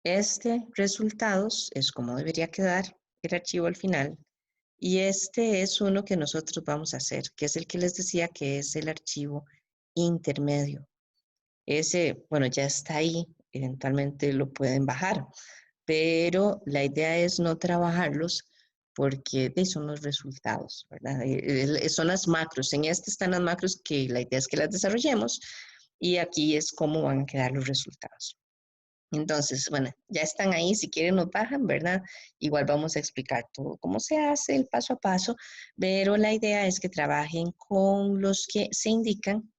Este resultados es como debería quedar el archivo al final. Y este es uno que nosotros vamos a hacer, que es el que les decía que es el archivo intermedio. Ese, bueno, ya está ahí, eventualmente lo pueden bajar, pero la idea es no trabajarlos porque son los resultados, ¿verdad? Son las macros. En este están las macros que la idea es que las desarrollemos y aquí es cómo van a quedar los resultados. Entonces, bueno, ya están ahí, si quieren nos bajan, ¿verdad? Igual vamos a explicar todo cómo se hace, el paso a paso, pero la idea es que trabajen con los que se indican,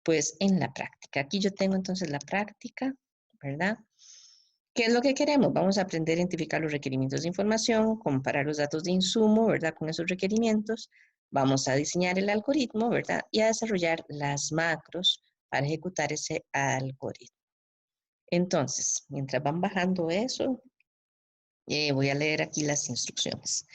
pues, en la práctica. Aquí yo tengo entonces la práctica, ¿verdad? ¿Qué es lo que queremos? Vamos a aprender a identificar los requerimientos de información, comparar los datos de insumo, ¿verdad? Con esos requerimientos. Vamos a diseñar el algoritmo, ¿verdad? Y a desarrollar las macros para ejecutar ese algoritmo. Entonces, mientras van bajando eso, voy a leer aquí las instrucciones.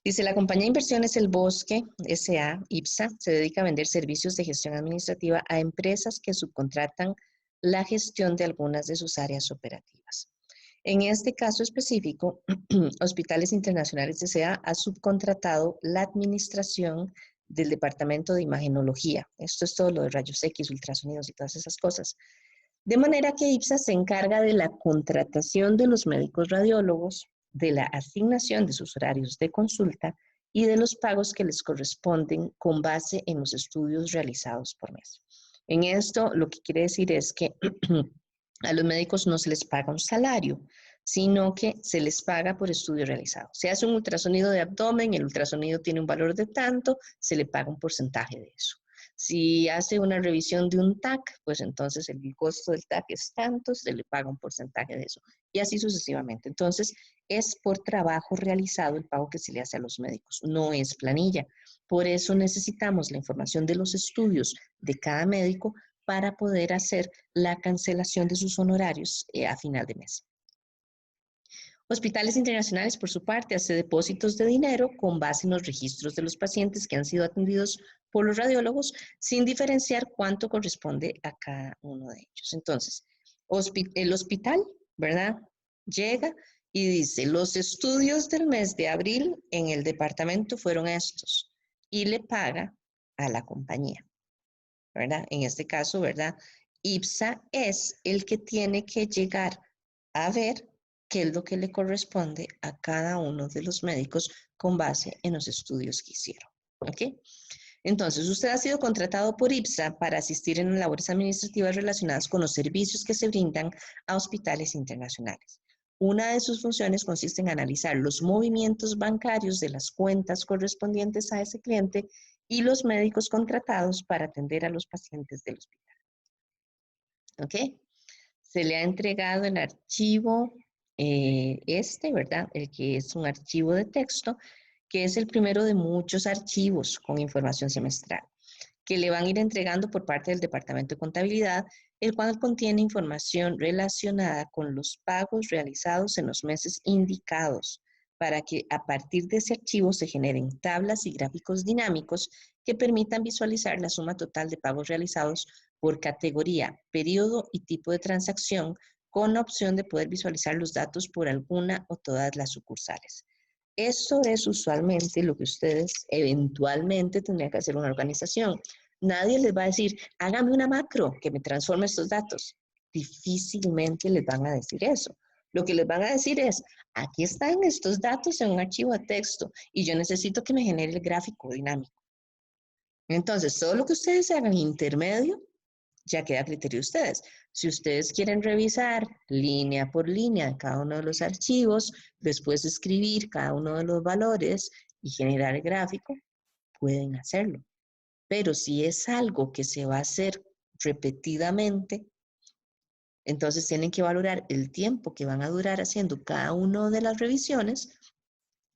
Dice, la compañía de inversiones El Bosque, S.A., IPSA, se dedica a vender servicios de gestión administrativa a empresas que subcontratan la gestión de algunas de sus áreas operativas. En este caso específico, Hospitales Internacionales S.A. ha subcontratado la administración del Departamento de Imagenología. Esto es todo lo de rayos X, ultrasonidos y todas esas cosas. De manera que IPSA se encarga de la contratación de los médicos radiólogos, de la asignación de sus horarios de consulta y de los pagos que les corresponden con base en los estudios realizados por mes. En esto lo que quiere decir es que a los médicos no se les paga un salario, sino que se les paga por estudio realizado. Se hace un ultrasonido de abdomen, el ultrasonido tiene un valor de tanto, se le paga un porcentaje de eso. Si hace una revisión de un TAC, pues entonces el costo del TAC es tanto, se le paga un porcentaje de eso. Y así sucesivamente. Entonces, es por trabajo realizado el pago que se le hace a los médicos, no es planilla. Por eso necesitamos la información de los estudios de cada médico para poder hacer la cancelación de sus honorarios a final de mes. Hospitales internacionales, por su parte, hace depósitos de dinero con base en los registros de los pacientes que han sido atendidos por los radiólogos, sin diferenciar cuánto corresponde a cada uno de ellos. Entonces, el hospital, ¿verdad? Llega y dice, los estudios del mes de abril en el departamento fueron estos, y le paga a la compañía, ¿verdad? En este caso, ¿verdad? IPSA es el que tiene que llegar a ver qué es lo que le corresponde a cada uno de los médicos con base en los estudios que hicieron. ¿Ok? Entonces, usted ha sido contratado por IPSA para asistir en labores administrativas relacionadas con los servicios que se brindan a hospitales internacionales. Una de sus funciones consiste en analizar los movimientos bancarios de las cuentas correspondientes a ese cliente y los médicos contratados para atender a los pacientes del hospital. ¿Ok? Se le ha entregado el archivo ¿verdad? El que es un archivo de texto, que es el primero de muchos archivos con información semestral, que le van a ir entregando por parte del Departamento de Contabilidad, el cual contiene información relacionada con los pagos realizados en los meses indicados, para que a partir de ese archivo se generen tablas y gráficos dinámicos que permitan visualizar la suma total de pagos realizados por categoría, periodo y tipo de transacción, con la opción de poder visualizar los datos por alguna o todas las sucursales. Esto es usualmente lo que ustedes eventualmente tendrían que hacer una organización. Nadie les va a decir, hágame una macro que me transforme estos datos. Difícilmente les van a decir eso. Lo que les van a decir es, aquí están estos datos en un archivo de texto y yo necesito que me genere el gráfico dinámico. Entonces, todo lo que ustedes hagan intermedio ya queda a criterio de ustedes. Si ustedes quieren revisar línea por línea cada uno de los archivos, después escribir cada uno de los valores y generar el gráfico, pueden hacerlo. Pero si es algo que se va a hacer repetidamente, entonces tienen que valorar el tiempo que van a durar haciendo cada una de las revisiones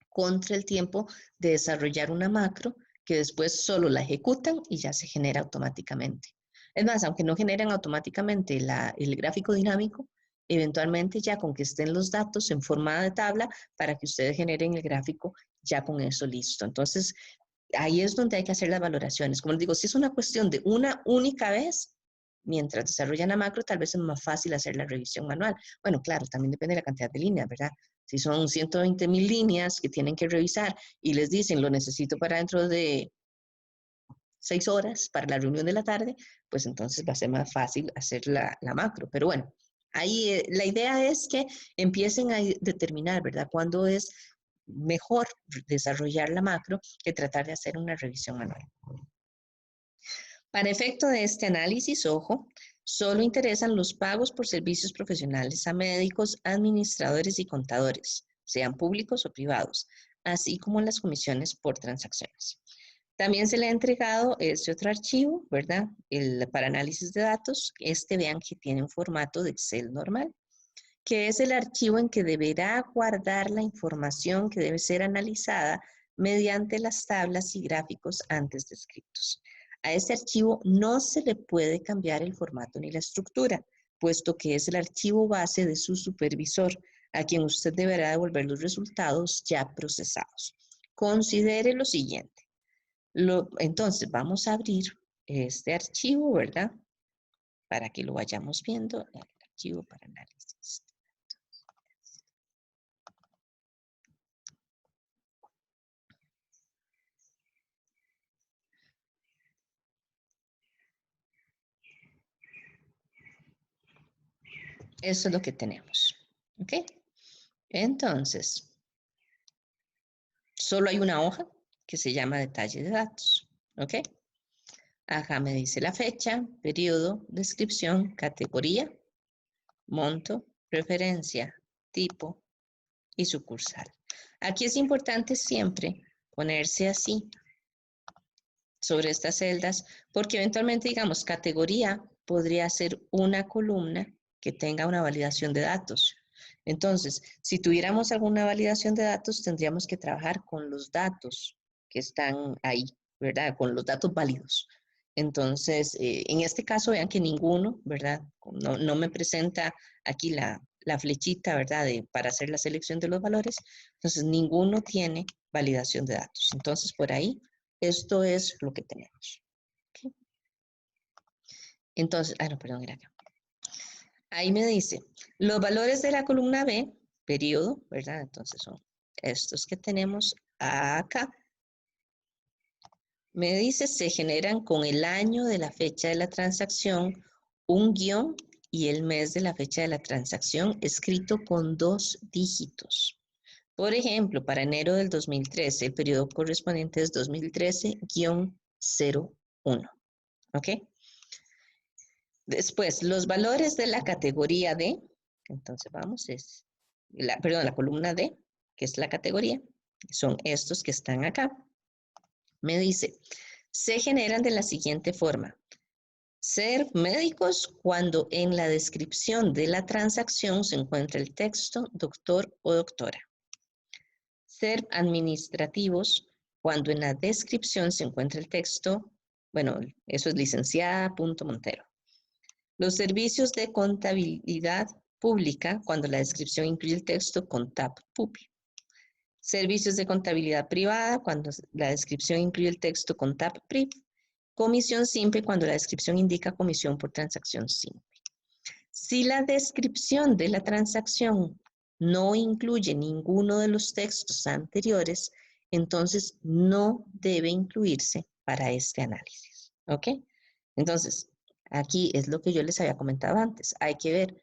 contra el tiempo de desarrollar una macro que después solo la ejecutan y ya se genera automáticamente. Es más, aunque no generen automáticamente el gráfico dinámico, eventualmente ya con que estén los datos en forma de tabla para que ustedes generen el gráfico ya con eso listo. Entonces, ahí es donde hay que hacer las valoraciones. Como les digo, si es una cuestión de una única vez, mientras desarrollan la macro, tal vez es más fácil hacer la revisión manual. Bueno, claro, también depende de la cantidad de líneas, ¿verdad? Si son 120,000 líneas que tienen que revisar y les dicen, lo necesito para dentro de 6 horas para la reunión de la tarde, pues entonces va a ser más fácil hacer la macro. Pero bueno, ahí la idea es que empiecen a determinar, ¿verdad?, cuándo es mejor desarrollar la macro que tratar de hacer una revisión manual. Para efecto de este análisis, ojo, solo interesan los pagos por servicios profesionales a médicos, administradores y contadores, sean públicos o privados, así como las comisiones por transacciones. También se le ha entregado este otro archivo, ¿verdad? Para análisis de datos. Vean que tiene un formato de Excel normal, que es el archivo en que deberá guardar la información que debe ser analizada mediante las tablas y gráficos antes descritos. A este archivo no se le puede cambiar el formato ni la estructura, puesto que es el archivo base de su supervisor, a quien usted deberá devolver los resultados ya procesados. Considere lo siguiente. Entonces, vamos a abrir este archivo, ¿verdad? Para que lo vayamos viendo, el archivo para análisis. Eso es lo que tenemos, ¿ok? Entonces, solo hay una hoja que se llama detalle de datos, ¿ok? Acá me dice la fecha, periodo, descripción, categoría, monto, referencia, tipo y sucursal. Aquí es importante siempre ponerse así sobre estas celdas, porque eventualmente, digamos, categoría podría ser una columna que tenga una validación de datos. Entonces, si tuviéramos alguna validación de datos, tendríamos que trabajar con los datos que están ahí, ¿verdad? Con los datos válidos. Entonces, en este caso, vean que ninguno, ¿verdad? No me presenta aquí la flechita, ¿verdad? Para hacer la selección de los valores. Entonces, ninguno tiene validación de datos. Entonces, por ahí, esto es lo que tenemos. ¿Okay? Entonces, no, perdón, era acá. Ahí me dice, los valores de la columna B, periodo, ¿verdad? Entonces, son estos que tenemos acá. Me dice, se generan con el año de la fecha de la transacción, un guión y el mes de la fecha de la transacción escrito con 2 dígitos. Por ejemplo, para enero del 2013, el periodo correspondiente es 2013-01. ¿Ok? Después, los valores de la categoría D, entonces vamos, la columna D, que es la categoría, son estos que están acá. Me dice, se generan de la siguiente forma. Ser médicos cuando en la descripción de la transacción se encuentra el texto doctor o doctora. Ser administrativos cuando en la descripción se encuentra el texto, bueno, eso es licenciada, punto Montero. Los servicios de contabilidad pública cuando la descripción incluye el texto contab pub. Servicios de contabilidad privada cuando la descripción incluye el texto contab priv. Comisión simple cuando la descripción indica comisión por transacción simple. Si la descripción de la transacción no incluye ninguno de los textos anteriores, entonces no debe incluirse para este análisis. ¿Ok? Entonces, aquí es lo que yo les había comentado antes. Hay que ver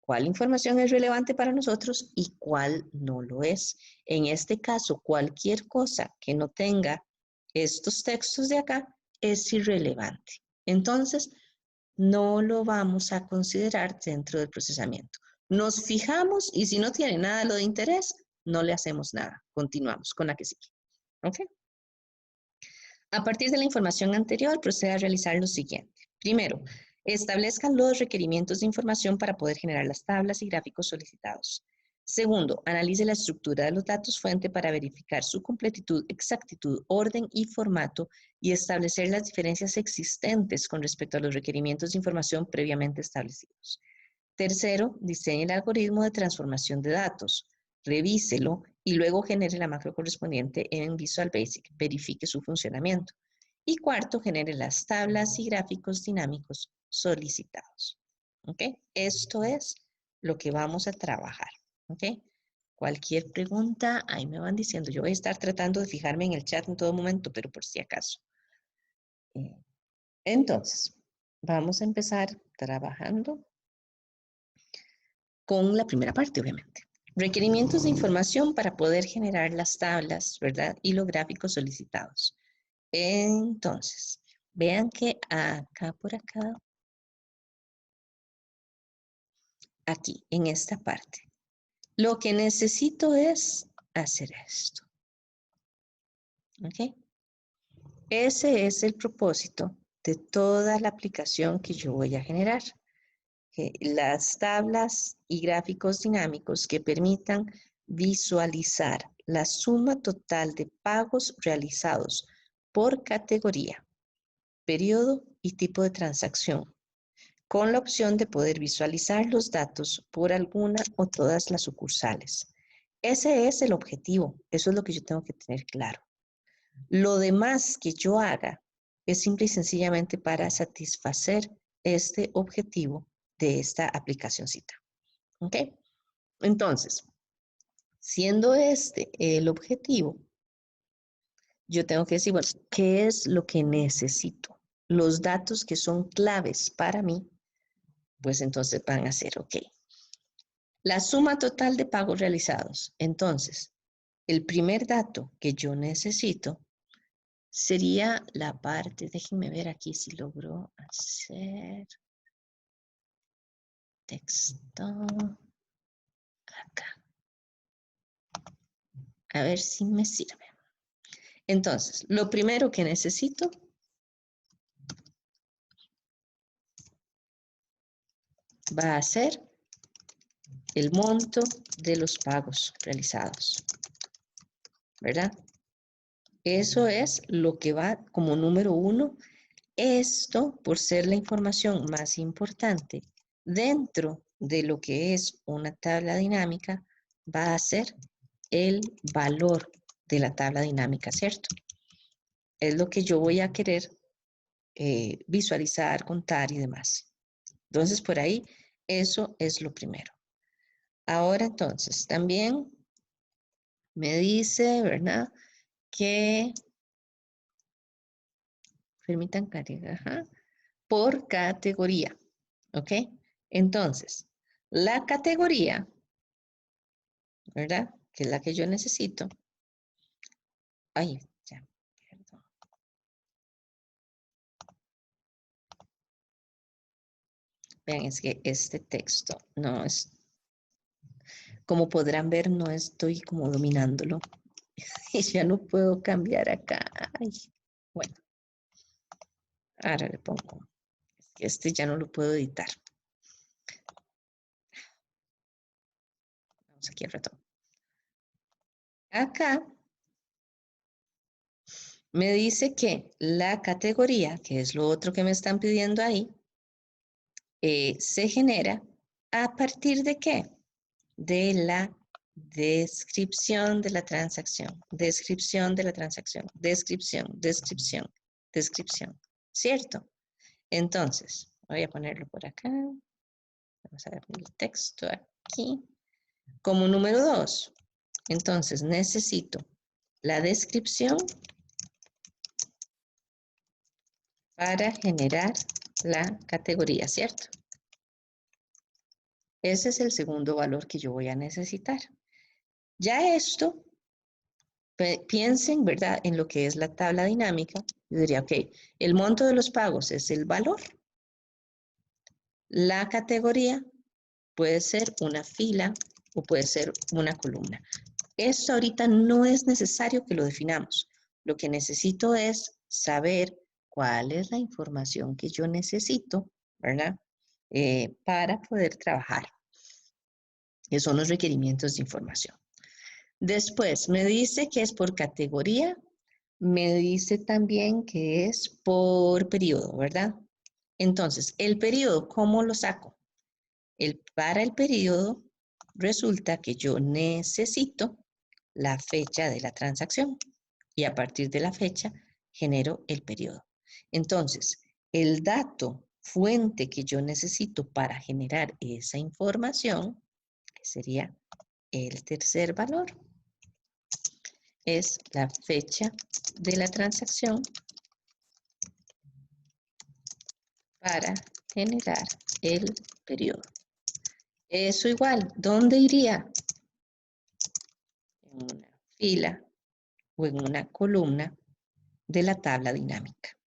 cuál información es relevante para nosotros y cuál no lo es. En este caso, cualquier cosa que no tenga estos textos de acá es irrelevante. Entonces, no lo vamos a considerar dentro del procesamiento. Nos fijamos y si no tiene nada de lo de interés, no le hacemos nada. Continuamos con la que sigue. ¿Ok? A partir de la información anterior, procede a realizar lo siguiente. Primero, establezcan los requerimientos de información para poder generar las tablas y gráficos solicitados. Segundo, analice la estructura de los datos fuente para verificar su completitud, exactitud, orden y formato y establecer las diferencias existentes con respecto a los requerimientos de información previamente establecidos. Tercero, diseñe el algoritmo de transformación de datos, revíselo y luego genere la macro correspondiente en Visual Basic, verifique su funcionamiento. Y cuarto, genere las tablas y gráficos dinámicos solicitados. ¿Ok? Esto es lo que vamos a trabajar. ¿Ok? Cualquier pregunta, ahí me van diciendo. Yo voy a estar tratando de fijarme en el chat en todo momento, pero por si acaso. Entonces, vamos a empezar trabajando con la primera parte, obviamente. Requerimientos de información para poder generar las tablas, ¿verdad? Y los gráficos solicitados. Entonces, vean que acá por acá, aquí, en esta parte, lo que necesito es hacer esto. ¿Ok? Ese es el propósito de toda la aplicación que yo voy a generar. Las tablas y gráficos dinámicos que permitan visualizar la suma total de pagos realizados por categoría, periodo y tipo de transacción, con la opción de poder visualizar los datos por alguna o todas las sucursales. Ese es el objetivo, eso es lo que yo tengo que tener claro. Lo demás que yo haga es simple y sencillamente para satisfacer este objetivo de esta aplicacióncita. ¿Ok? Entonces, siendo este el objetivo, yo tengo que decir, bueno, ¿qué es lo que necesito? Los datos que son claves para mí, pues entonces van a ser, ok. La suma total de pagos realizados. Entonces, el primer dato que yo necesito sería la parte, déjenme ver aquí si logro hacer texto acá. A ver si me sirve. Entonces, lo primero que necesito va a ser el monto de los pagos realizados, ¿verdad? Eso es lo que va como número 1. Esto, por ser la información más importante dentro de lo que es una tabla dinámica, va a ser el valor de la tabla dinámica, ¿cierto? Es lo que yo voy a querer visualizar, contar y demás. Entonces, por ahí, eso es lo primero. Ahora, entonces, también me dice, ¿verdad? Que, permitan cargar, por categoría, ¿ok? Entonces, la categoría, ¿verdad? Que es la que yo necesito. Ay, ya, perdón. Vean, es que este texto no es, como podrán ver, no estoy como dominándolo. Y ya no puedo cambiar acá. Ay, bueno, ahora le pongo. Este ya no lo puedo editar. Vamos aquí al ratón. Acá me dice que la categoría, que es lo otro que me están pidiendo ahí, se genera a partir de ¿qué? De la descripción de la transacción, descripción de la transacción, descripción. ¿Cierto? Entonces, voy a ponerlo por acá. Vamos a ver el texto aquí. Como número 2, entonces necesito la descripción para generar la categoría, ¿cierto? Ese es el segundo valor que yo voy a necesitar. Ya esto, piensen, ¿verdad?, en lo que es la tabla dinámica. Yo diría, ok, el monto de los pagos es el valor. La categoría puede ser una fila o puede ser una columna. Esto ahorita no es necesario que lo definamos. Lo que necesito es saber cuál es la información que yo necesito, ¿verdad? Para poder trabajar. Esos son los requerimientos de información. Después, me dice que es por categoría. Me dice también que es por periodo, ¿verdad? Entonces, el periodo, ¿cómo lo saco? Para el periodo, resulta que yo necesito la fecha de la transacción y a partir de la fecha genero el periodo. Entonces, el dato fuente que yo necesito para generar esa información, que sería el tercer valor, es la fecha de la transacción para generar el periodo. Eso igual, ¿dónde iría? En una fila o en una columna de la tabla dinámica.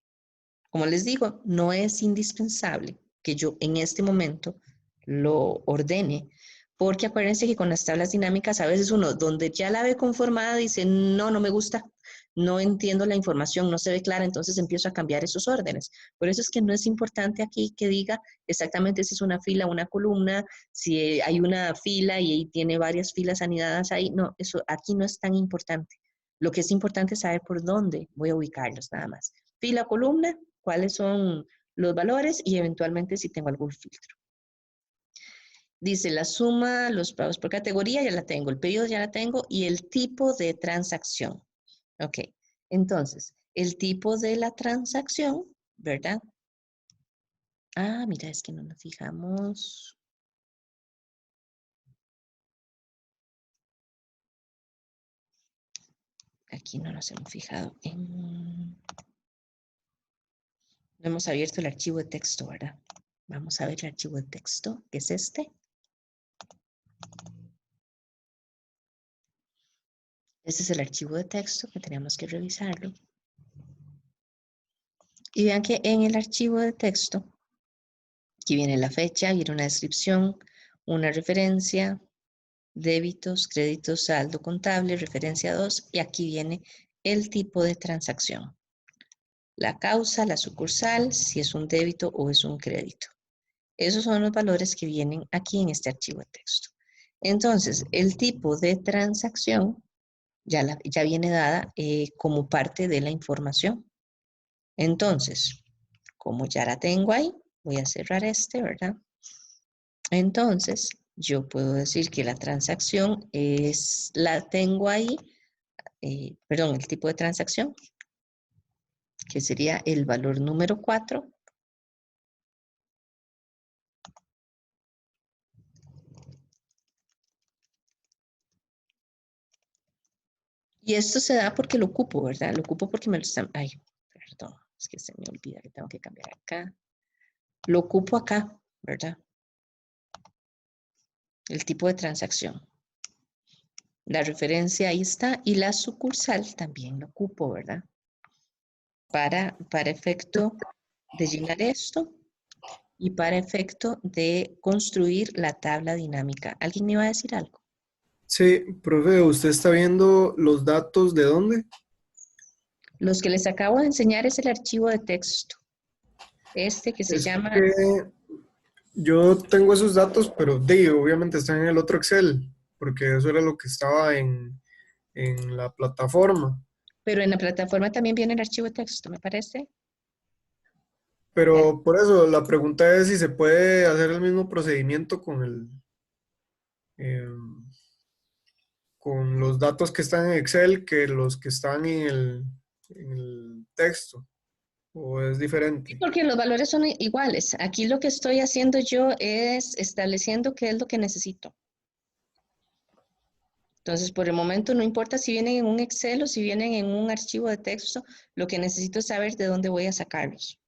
Como les digo, no es indispensable que yo en este momento lo ordene, porque acuérdense que con las tablas dinámicas a veces uno, donde ya la ve conformada, dice, no, no me gusta, no entiendo la información, no se ve clara, entonces empiezo a cambiar esos órdenes. Por eso es que no es importante aquí que diga exactamente si es una fila o una columna, si hay una fila y ahí tiene varias filas anidadas ahí. No, eso aquí no es tan importante. Lo que es importante es saber por dónde voy a ubicarlos nada más. Fila, columna, cuáles son los valores y eventualmente si tengo algún filtro. Dice la suma, los pagos por categoría, ya la tengo, el periodo ya la tengo y el tipo de transacción. Ok, entonces, el tipo de la transacción, ¿verdad? Ah, mira, es que no nos fijamos. Aquí no nos hemos fijado en... No hemos abierto el archivo de texto, ¿verdad? Vamos a ver el archivo de texto, que es este. Este es el archivo de texto que tenemos que revisarlo. Y vean que en el archivo de texto, aquí viene la fecha, viene una descripción, una referencia, débitos, créditos, saldo contable, referencia 2, y aquí viene el tipo de transacción. La causa, la sucursal, si es un débito o es un crédito. Esos son los valores que vienen aquí en este archivo de texto. Entonces, el tipo de transacción, ya viene dada como parte de la información. Entonces, como ya la tengo ahí, voy a cerrar este, ¿verdad? Entonces, yo puedo decir que la transacción la tengo ahí, perdón, el tipo de transacción, que sería el valor número 4. Y esto se da porque lo ocupo, ¿verdad? Lo ocupo porque me lo están... Ay, perdón, es que se me olvida que tengo que cambiar acá. Lo ocupo acá, ¿verdad? El tipo de transacción. La referencia ahí está y la sucursal también lo ocupo, ¿verdad? Para efecto de llenar esto y para efecto de construir la tabla dinámica. ¿Alguien me iba a decir algo? Sí, profe, ¿usted está viendo los datos de dónde? Los que les acabo de enseñar es el archivo de texto. Este que se Es llama, que yo tengo esos datos, pero obviamente están en el otro Excel, porque eso era lo que estaba en la plataforma. pero en la plataforma también viene el archivo de texto, me parece. Pero por eso la pregunta es si se puede hacer el mismo procedimiento em, con los datos que están en Excel que los que están en el texto, o es Sí, diferente. porque los valores son iguales. Aquí lo que estoy haciendo yo es estableciendo qué es lo que necesito. Entonces, por el momento no importa si vienen en un Excel o si vienen en un archivo de texto, lo que necesito es saber de dónde voy a sacarlos.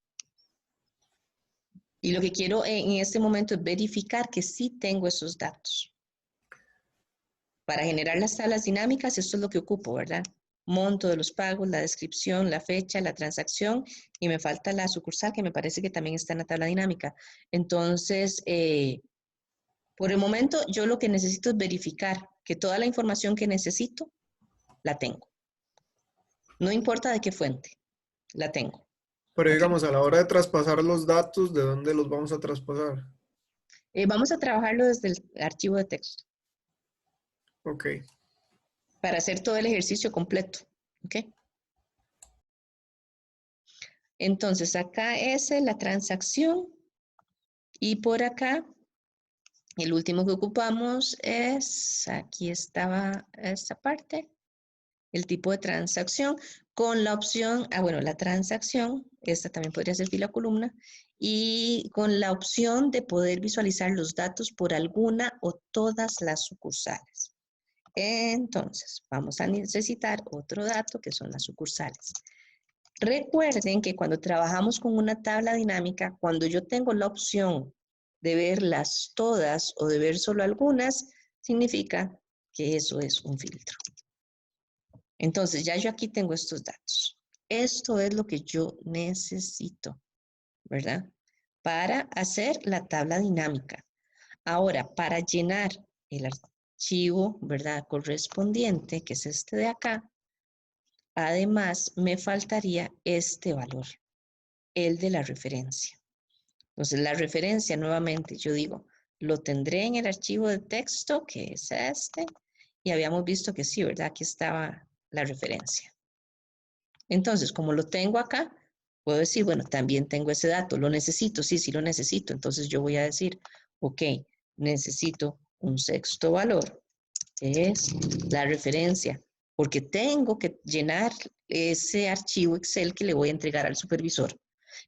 Y lo que quiero en este momento es verificar que sí tengo esos datos. Para generar las tablas dinámicas, esto es lo que ocupo, ¿verdad? Monto de los pagos, la descripción, la fecha, la transacción, y me falta la sucursal, que me parece que también está en la tabla dinámica. Entonces, por el momento, yo lo que necesito es verificar que toda la información que necesito, la tengo. No importa de qué fuente, la tengo. Pero ¿Ok? digamos, a la hora de traspasar los datos, ¿de dónde los vamos a traspasar? Vamos a trabajarlo desde el archivo de texto Ok. para hacer todo el ejercicio completo. ¿Ok? Entonces, acá es la transacción y por acá, el último que ocupamos es, aquí estaba esta parte, el tipo de transacción con la opción, bueno, la transacción, esta también podría ser fila columna, y con la opción de poder visualizar los datos por alguna o todas las sucursales. Entonces, vamos a necesitar otro dato que son las sucursales. Recuerden que cuando trabajamos con una tabla dinámica, cuando yo tengo la opción de verlas todas o de ver solo algunas, significa que eso es un filtro. Entonces, ya yo aquí tengo estos datos. Esto es lo que yo necesito, ¿verdad? Para hacer la tabla dinámica. Ahora, para llenar el archivo, ¿verdad? Correspondiente, que es este de acá, además me faltaría este valor, el de la referencia. Entonces, la referencia, nuevamente, yo digo, lo tendré en el archivo de texto, que es este, y habíamos visto que sí, ¿verdad? Aquí estaba la referencia. Entonces, como lo tengo acá, puedo decir, bueno, también tengo ese dato, lo necesito, sí, sí lo necesito. Entonces yo voy a decir, ok, necesito un sexto valor, que es la referencia, porque tengo que llenar ese archivo Excel que le voy a entregar al supervisor.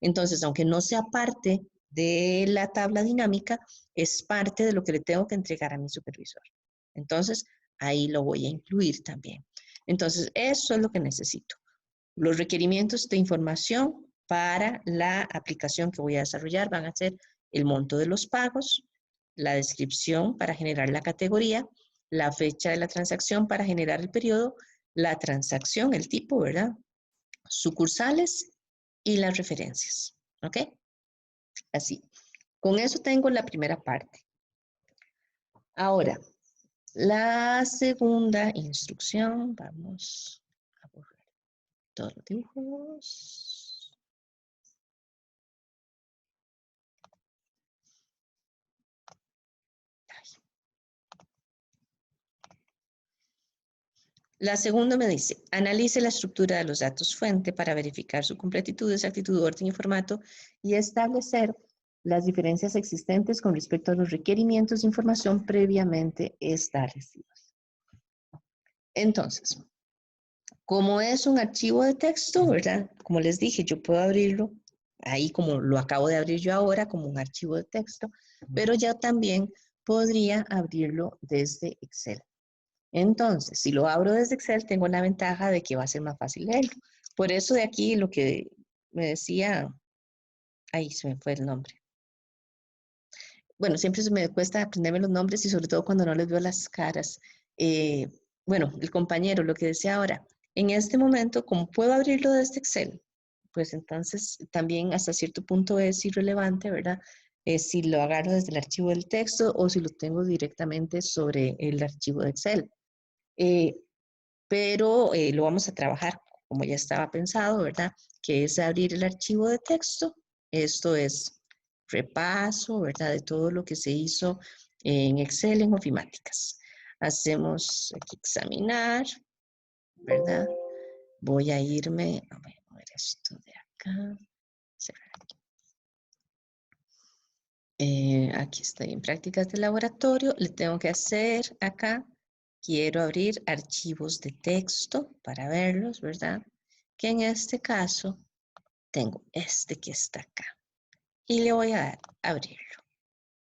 Entonces, aunque no sea parte de la tabla dinámica, es parte de lo que le tengo que entregar a mi supervisor. Entonces, ahí lo voy a incluir también. Entonces, eso es lo que necesito. Los requerimientos de información para la aplicación que voy a desarrollar van a ser el monto de los pagos, la descripción para generar la categoría, la fecha de la transacción para generar el periodo, la transacción, el tipo, ¿verdad? Sucursales y las referencias. ¿Ok? Así. Con eso tengo la primera parte. Ahora, la segunda instrucción, vamos a borrar todos los dibujos. La segunda me dice, analice la estructura de los datos fuente para verificar su completitud, exactitud, orden y formato y establecer las diferencias existentes con respecto a los requerimientos de información previamente establecidos. Entonces, como es un archivo de texto, ¿verdad? Como les dije, yo puedo abrirlo ahí como lo acabo de abrir yo ahora, como un archivo de texto, pero ya también podría abrirlo desde Excel. Entonces, si lo abro desde Excel, tengo la ventaja de que va a ser más fácil leerlo. Por eso de aquí lo que me decía, ahí se me fue el nombre. Bueno, siempre se me cuesta aprenderme los nombres y sobre todo cuando no les veo las caras. Bueno, el compañero, lo que decía ahora, en este momento, como puedo abrirlo desde Excel, pues entonces también hasta cierto punto es irrelevante, ¿verdad? Si lo agarro desde el archivo del texto o si lo tengo directamente sobre el archivo de Excel. Pero lo vamos a trabajar como ya estaba pensado, ¿verdad? Que es abrir el archivo de texto. Esto es repaso, ¿verdad? De todo lo que se hizo en Excel, en ofimáticas. Hacemos aquí examinar, ¿verdad? Voy a irme, a ver esto de acá. Aquí estoy en prácticas de laboratorio. Le tengo que hacer acá. Quiero abrir archivos de texto para verlos, ¿verdad? Que en este caso tengo este que está acá. Y le voy a dar abrirlo.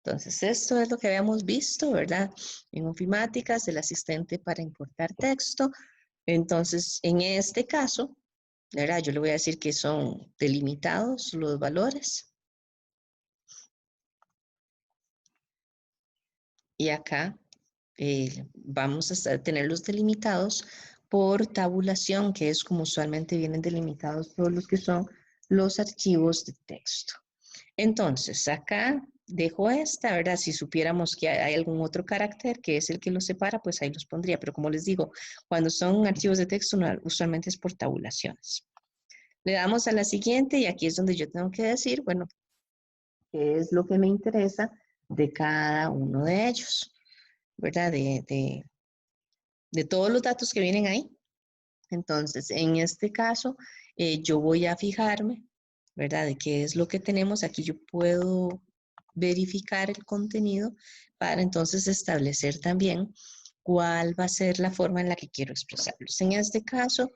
Entonces, esto es lo que habíamos visto, ¿verdad? En ofimáticas, el asistente para importar texto. Entonces, en este caso, ¿verdad? Yo le voy a decir que son delimitados los valores. Y acá vamos a tenerlos delimitados por tabulación, que es como usualmente vienen delimitados todos los que son los archivos de texto. Entonces, acá dejo esta, ¿verdad? Si supiéramos que hay algún otro carácter que es el que los separa, pues ahí los pondría. Pero como les digo, cuando son archivos de texto, usualmente es por tabulaciones. Le damos a la siguiente y aquí es donde yo tengo que decir, bueno, qué es lo que me interesa de cada uno de ellos, ¿verdad? De todos los datos que vienen ahí. Entonces, en este caso, yo voy a fijarme, ¿verdad? De qué es lo que tenemos. Aquí yo puedo verificar el contenido para entonces establecer también cuál va a ser la forma en la que quiero expresarlos. En este caso,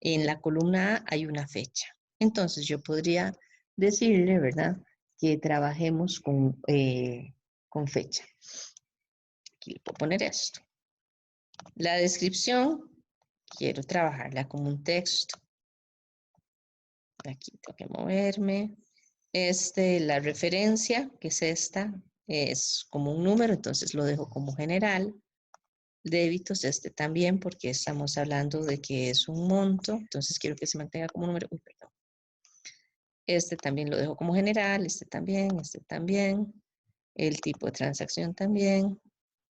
en la columna A hay una fecha. Entonces, yo podría decirle, ¿verdad? Que trabajemos con fecha. Aquí le puedo poner esto. La descripción, quiero trabajarla como un texto. Aquí tengo que moverme. La referencia, que es esta, es como un número, entonces lo dejo como general. Débitos, también, porque estamos hablando de que es un monto, entonces quiero que se mantenga como un número. Uy, perdón. También lo dejo como general, también, también. El tipo de transacción también.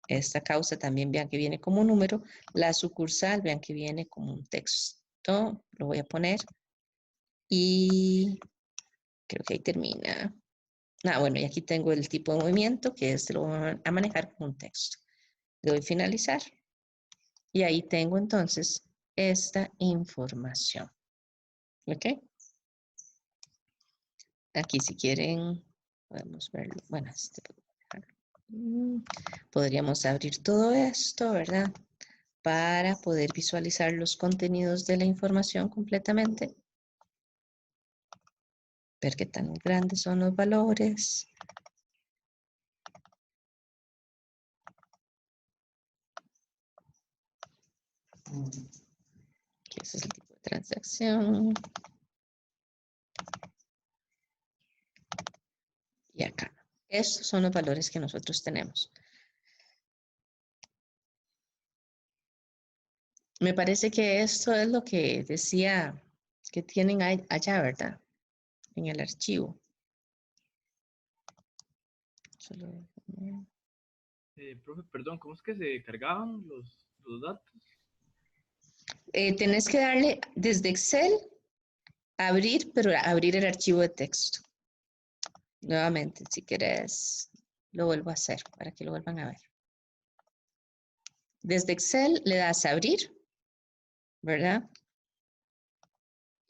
Esta causa también, vean que viene como un número. La sucursal, vean que viene como un texto. Lo voy a poner. Y creo que ahí termina. Bueno, y aquí tengo el tipo de movimiento, que lo voy a manejar como un texto. Le doy finalizar. Y ahí tengo entonces esta información. ¿Ok? Aquí si quieren, podemos verlo. Bueno, podríamos abrir todo esto, ¿verdad? Para poder visualizar los contenidos de la información completamente. Ver qué tan grandes son los valores. Aquí ese es el tipo de transacción. Y acá. Estos son los valores que nosotros tenemos. Me parece que esto es lo que decía que tienen allá, ¿verdad? En el archivo. Profe, perdón, ¿cómo es que se cargaban los datos? Tenés que darle desde Excel, abrir, pero abrir el archivo de texto. Nuevamente, si querés, lo vuelvo a hacer para que lo vuelvan a ver. Desde Excel le das a abrir ¿verdad?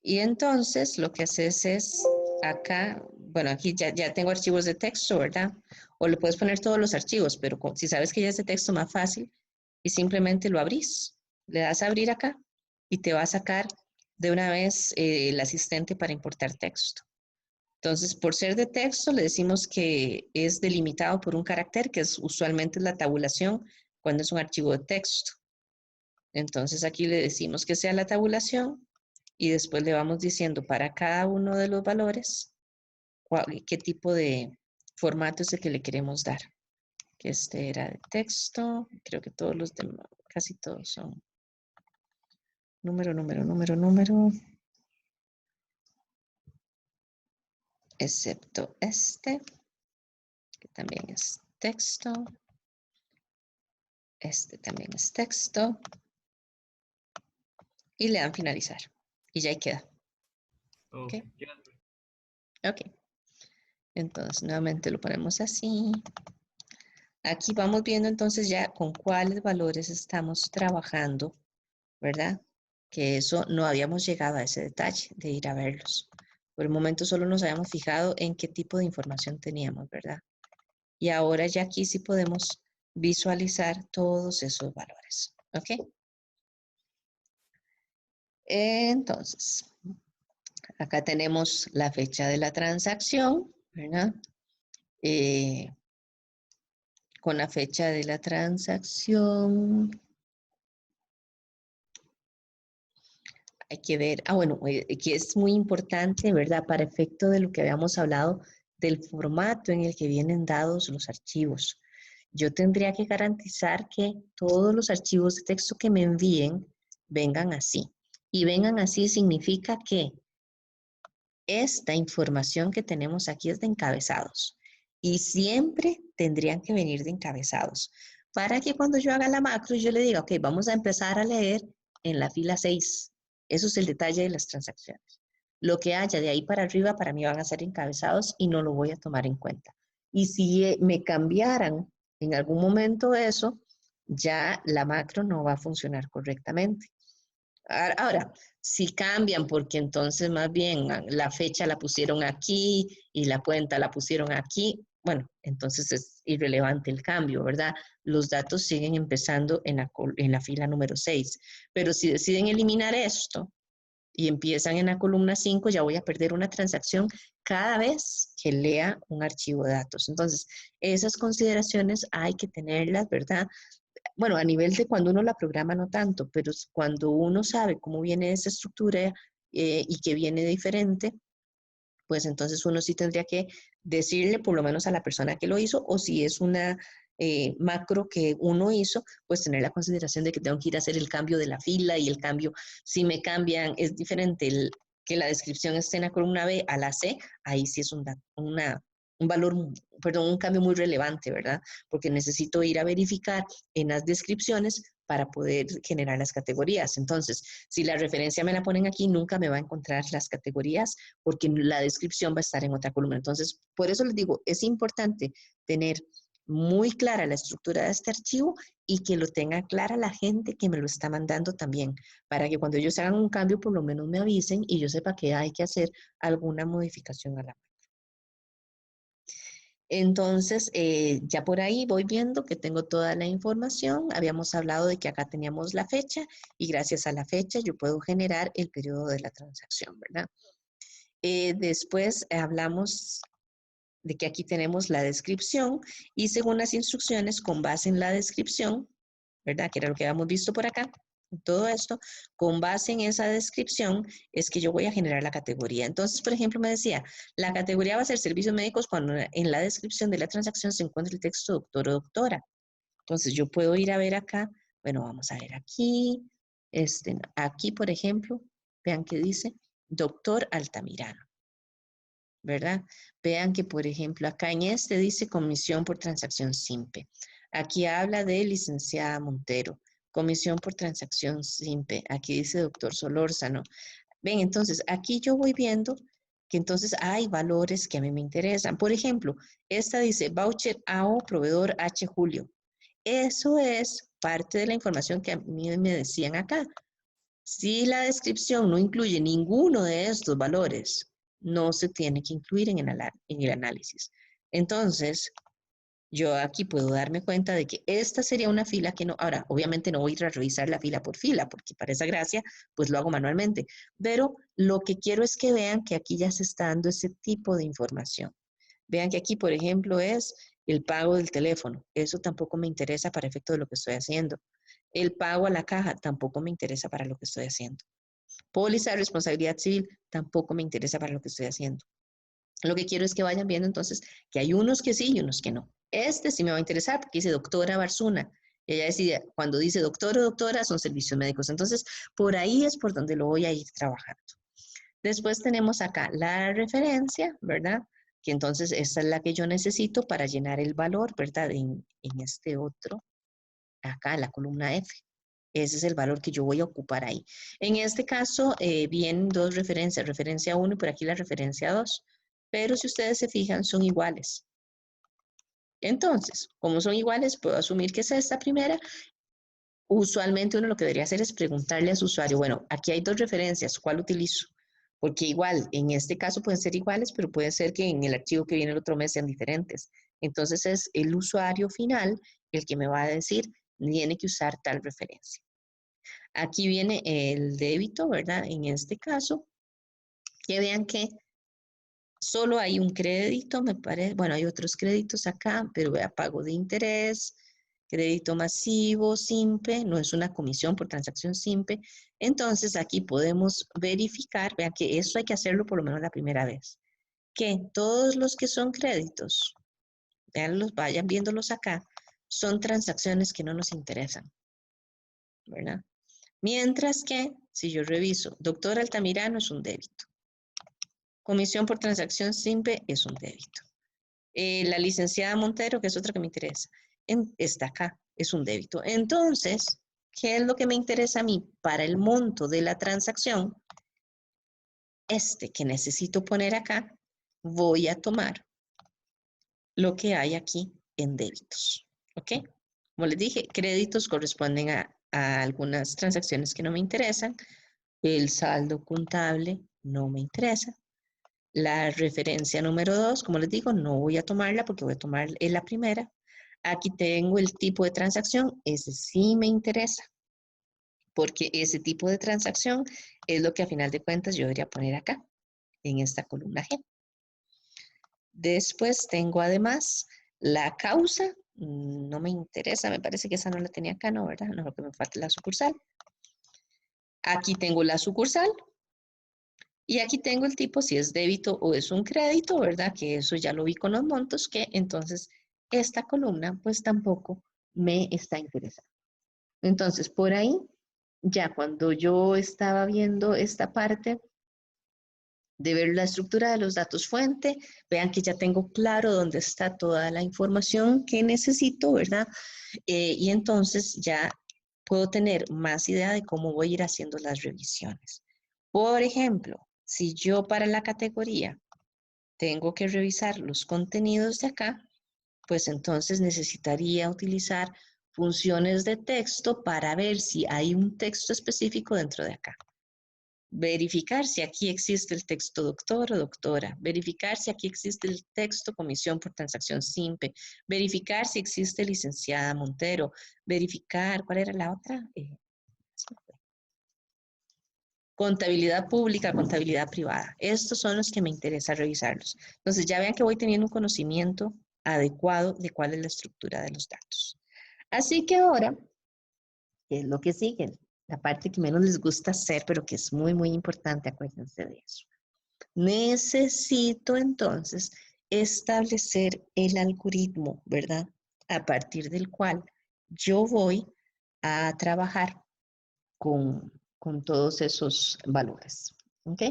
Y entonces lo que haces es acá, bueno, aquí ya tengo archivos de texto, ¿verdad? O le puedes poner todos los archivos, pero si sabes que ya es de texto más fácil y simplemente lo abrís. Le das a abrir acá y te va a sacar de una vez el asistente para importar texto. Entonces, por ser de texto, le decimos que es delimitado por un carácter, que es usualmente la tabulación cuando es un archivo de texto. Entonces, aquí le decimos que sea la tabulación y después le vamos diciendo para cada uno de los valores qué tipo de formato es el que le queremos dar. Que este era de texto, creo que todos los demás, casi todos son número, excepto este, que también es texto. Este también es texto. Y le dan finalizar. Y ya ahí queda. Ok. Ok. Entonces, nuevamente lo ponemos así. Aquí vamos viendo entonces ya con cuáles valores estamos trabajando, ¿verdad? Que eso no habíamos llegado a ese detalle de ir a verlos. Por el momento solo nos habíamos fijado en qué tipo de información teníamos, ¿verdad? Y ahora ya aquí sí podemos visualizar todos esos valores, ¿ok? Entonces, acá tenemos la fecha de la transacción, ¿verdad? Con la fecha de la transacción, hay que ver, bueno, que es muy importante, ¿verdad? Para efecto de lo que habíamos hablado del formato en el que vienen dados los archivos. Yo tendría que garantizar que todos los archivos de texto que me envíen vengan así. Y vengan así significa que esta información que tenemos aquí es de encabezados y siempre tendrían que venir de encabezados para que cuando yo haga la macro yo le diga, ok, vamos a empezar a leer en la fila 6. Eso es el detalle de las transacciones. Lo que haya de ahí para arriba para mí van a ser encabezados y no lo voy a tomar en cuenta. Y si me cambiaran en algún momento eso, ya la macro no va a funcionar correctamente. Ahora, si cambian porque entonces más bien la fecha la pusieron aquí y la cuenta la pusieron aquí, bueno, entonces es irrelevante el cambio, ¿verdad? Los datos siguen empezando en la fila número 6, pero si deciden eliminar esto y empiezan en la columna 5, ya voy a perder una transacción cada vez que lea un archivo de datos. Entonces, esas consideraciones hay que tenerlas, ¿verdad? Bueno, a nivel de cuando uno la programa no tanto, pero cuando uno sabe cómo viene esa estructura y que viene diferente, pues entonces uno sí tendría que decirle por lo menos a la persona que lo hizo, o si es una macro que uno hizo, pues tener la consideración de que tengo que ir a hacer el cambio de la fila y el cambio, si me cambian, es diferente que la descripción esté en la columna B a la C, ahí sí es un valor, perdón, un cambio muy relevante, ¿verdad? Porque necesito ir a verificar en las descripciones para poder generar las categorías. Entonces, si la referencia me la ponen aquí, nunca me va a encontrar las categorías porque la descripción va a estar en otra columna. Entonces, por eso les digo, es importante tener muy clara la estructura de este archivo y que lo tenga clara la gente que me lo está mandando también, para que cuando ellos hagan un cambio, por lo menos me avisen y yo sepa que hay que hacer alguna modificación a la macro. Entonces, ya por ahí voy viendo que tengo toda la información. Habíamos hablado de que acá teníamos la fecha y gracias a la fecha yo puedo generar el periodo de la transacción, ¿verdad? Después hablamos de que aquí tenemos la descripción y según las instrucciones, con base en la descripción, ¿verdad? Que era lo que habíamos visto por acá, todo esto, con base en esa descripción es que yo voy a generar la categoría. Entonces, por ejemplo, me decía, la categoría va a ser servicios médicos cuando en la descripción de la transacción se encuentra el texto doctor o doctora. Entonces, yo puedo ir a ver acá, bueno, vamos a ver aquí, aquí, por ejemplo, vean que dice doctor Altamirano, ¿verdad? Vean que, por ejemplo, acá en este dice comisión por transacción simple. Aquí habla de licenciada Montero, comisión por transacción simple. Aquí dice doctor Solórzano. Ven, entonces, aquí yo voy viendo que entonces hay valores que a mí me interesan. Por ejemplo, esta dice voucher AO proveedor H Julio. Eso es parte de la información que a mí me decían acá. Si la descripción no incluye ninguno de estos valores, no se tiene que incluir en el análisis. Entonces, yo aquí puedo darme cuenta de que esta sería una fila que no, ahora, obviamente no voy a ir a revisar la fila por fila, porque para esa gracia, pues lo hago manualmente. Pero lo que quiero es que vean que aquí ya se está dando ese tipo de información. Vean que aquí, por ejemplo, es el pago del teléfono. Eso tampoco me interesa para efecto de lo que estoy haciendo. El pago a la caja tampoco me interesa para lo que estoy haciendo. Póliza de responsabilidad civil tampoco me interesa para lo que estoy haciendo. Lo que quiero es que vayan viendo entonces que hay unos que sí y unos que no. Este sí me va a interesar porque dice doctora Barzuna. Ella decide, cuando dice doctor o doctora son servicios médicos. Entonces, por ahí es por donde lo voy a ir trabajando. Después tenemos acá la referencia, ¿verdad? Que entonces esta es la que yo necesito para llenar el valor, ¿verdad? En este otro, acá, la columna F. Ese es el valor que yo voy a ocupar ahí. En este caso, vienen dos referencias, referencia 1 y por aquí la referencia 2. Pero si ustedes se fijan, son iguales. Entonces, como son iguales, puedo asumir que es esta primera. Usualmente uno lo que debería hacer es preguntarle a su usuario, bueno, aquí hay dos referencias, ¿cuál utilizo? Porque igual, en este caso pueden ser iguales, pero puede ser que en el archivo que viene el otro mes sean diferentes. Entonces es el usuario final el que me va a decir, tiene que usar tal referencia. Aquí viene el débito, ¿verdad? En este caso, que vean que solo hay un crédito, me parece, bueno, hay otros créditos acá, pero vea, pago de interés, crédito masivo, simple, no es una comisión por transacción simple. Entonces aquí podemos verificar, vean que esto hay que hacerlo por lo menos la primera vez, que todos los que son créditos, veanlos, vayan viéndolos acá, son transacciones que no nos interesan, ¿verdad? Mientras que, si yo reviso, doctor Altamirano es un débito. Comisión por transacción simple es un débito. La licenciada Montero, que es otra que me interesa, está acá, es un débito. Entonces, ¿qué es lo que me interesa a mí para el monto de la transacción? Este que necesito poner acá, voy a tomar lo que hay aquí en débitos. ¿Ok? Como les dije, créditos corresponden a algunas transacciones que no me interesan. El saldo contable no me interesa. La referencia número 2, como les digo, no voy a tomarla porque voy a tomar la primera. Aquí tengo el tipo de transacción, ese sí me interesa, porque ese tipo de transacción es lo que a final de cuentas yo debería poner acá, en esta columna G. Después tengo además la causa, no me interesa, me parece que esa no la tenía acá, ¿no? ¿Verdad? No, lo que me falta es la sucursal. Aquí tengo la sucursal. Y aquí tengo el tipo si es débito o es un crédito, ¿verdad? Que eso ya lo vi con los montos, que entonces esta columna pues tampoco me está interesando. Entonces por ahí, ya cuando yo estaba viendo esta parte de ver la estructura de los datos fuente, vean que ya tengo claro dónde está toda la información que necesito, ¿verdad? Y entonces ya puedo tener más idea de cómo voy a ir haciendo las revisiones. Por ejemplo, si yo para la categoría tengo que revisar los contenidos de acá, pues entonces necesitaría utilizar funciones de texto para ver si hay un texto específico dentro de acá. Verificar si aquí existe el texto doctor o doctora. Verificar si aquí existe el texto comisión por transacción simple. Verificar si existe licenciada Montero. Verificar, ¿cuál era la otra? Contabilidad pública, contabilidad privada. Estos son los que me interesa revisarlos. Entonces ya vean que voy teniendo un conocimiento adecuado de cuál es la estructura de los datos. Así que ahora, ¿qué es lo que sigue? La parte que menos les gusta hacer, pero que es muy, muy importante, acuérdense de eso. Necesito entonces establecer el algoritmo, ¿verdad? A partir del cual yo voy a trabajar con todos esos valores. ¿Ok?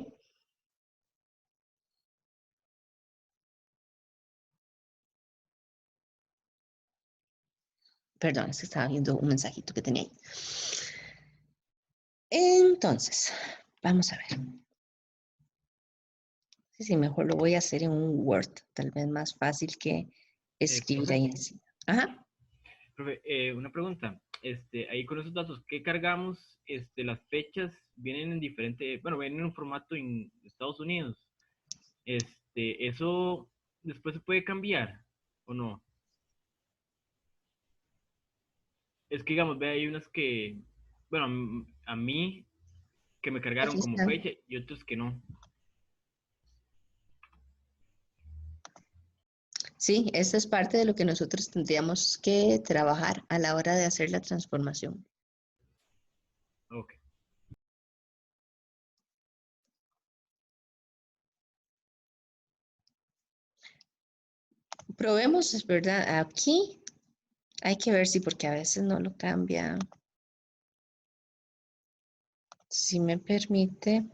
Perdón, es que estaba viendo un mensajito que tenía ahí. Entonces, vamos a ver. Sí, mejor lo voy a hacer en un Word, tal vez más fácil que escribir Profe, ahí encima. Ajá. profe, una pregunta. ahí con esos datos que cargamos, las fechas vienen en diferente, bueno, vienen en un formato en Estados Unidos. Eso después se puede cambiar, ¿o no? Es que, digamos, ve, hay unas que, bueno, a mí, que me Aquí cargaron como está. fecha y otros que no. Sí, esta es parte de lo que nosotros tendríamos que trabajar a la hora de hacer la transformación. Ok. Probemos, es verdad, aquí hay que ver si, porque a veces no lo cambia. Si me permite,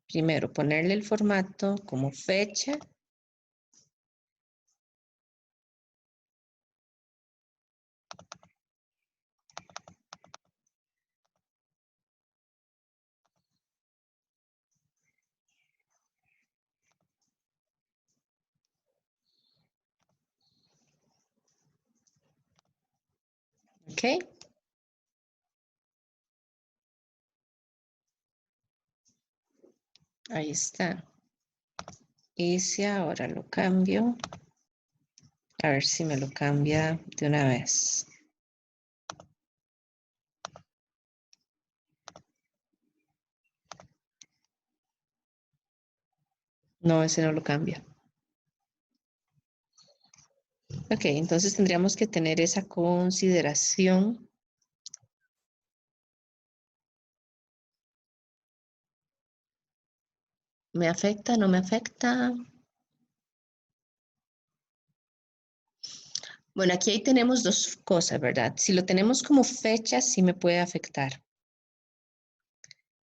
primero ponerle el formato como fecha. ¿Ok? Ahí está. Y si ahora lo cambio, a ver si me lo cambia de una vez. No, ese no lo cambia. Ok, entonces tendríamos que tener esa consideración. ¿Me afecta? ¿No me afecta? Bueno, aquí ahí tenemos dos cosas, ¿verdad? Si lo tenemos como fecha, sí me puede afectar.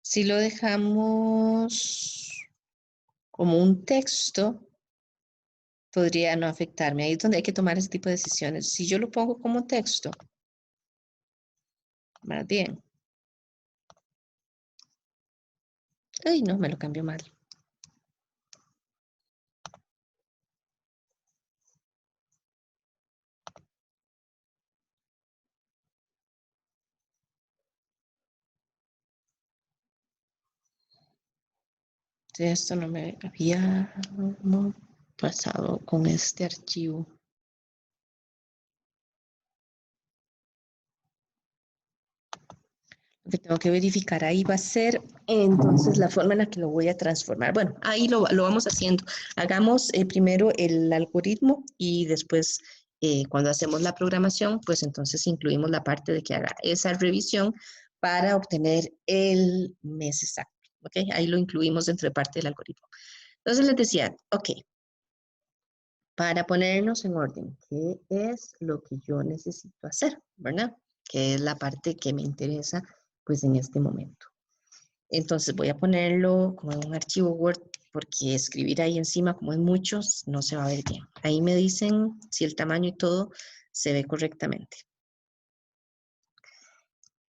Si lo dejamos como un texto, podría no afectarme. Ahí es donde hay que tomar ese tipo de decisiones. Si yo lo pongo como texto, más bien. Ay, no, me lo cambió mal. Sí, esto no me había pasado con este archivo. Lo que tengo que verificar ahí va a ser entonces la forma en la que lo voy a transformar. Bueno, ahí lo vamos haciendo. Hagamos primero el algoritmo y después cuando hacemos la programación, pues entonces incluimos la parte de que haga esa revisión para obtener el mes exacto. ¿Ok? Ahí lo incluimos dentro de parte del algoritmo. Entonces les decía, ok, para ponernos en orden, ¿qué es lo que yo necesito hacer? ¿Verdad? Que es la parte que me interesa pues en este momento. Entonces voy a ponerlo como en un archivo Word porque escribir ahí encima como es muchos no se va a ver bien. Ahí me dicen si el tamaño y todo se ve correctamente.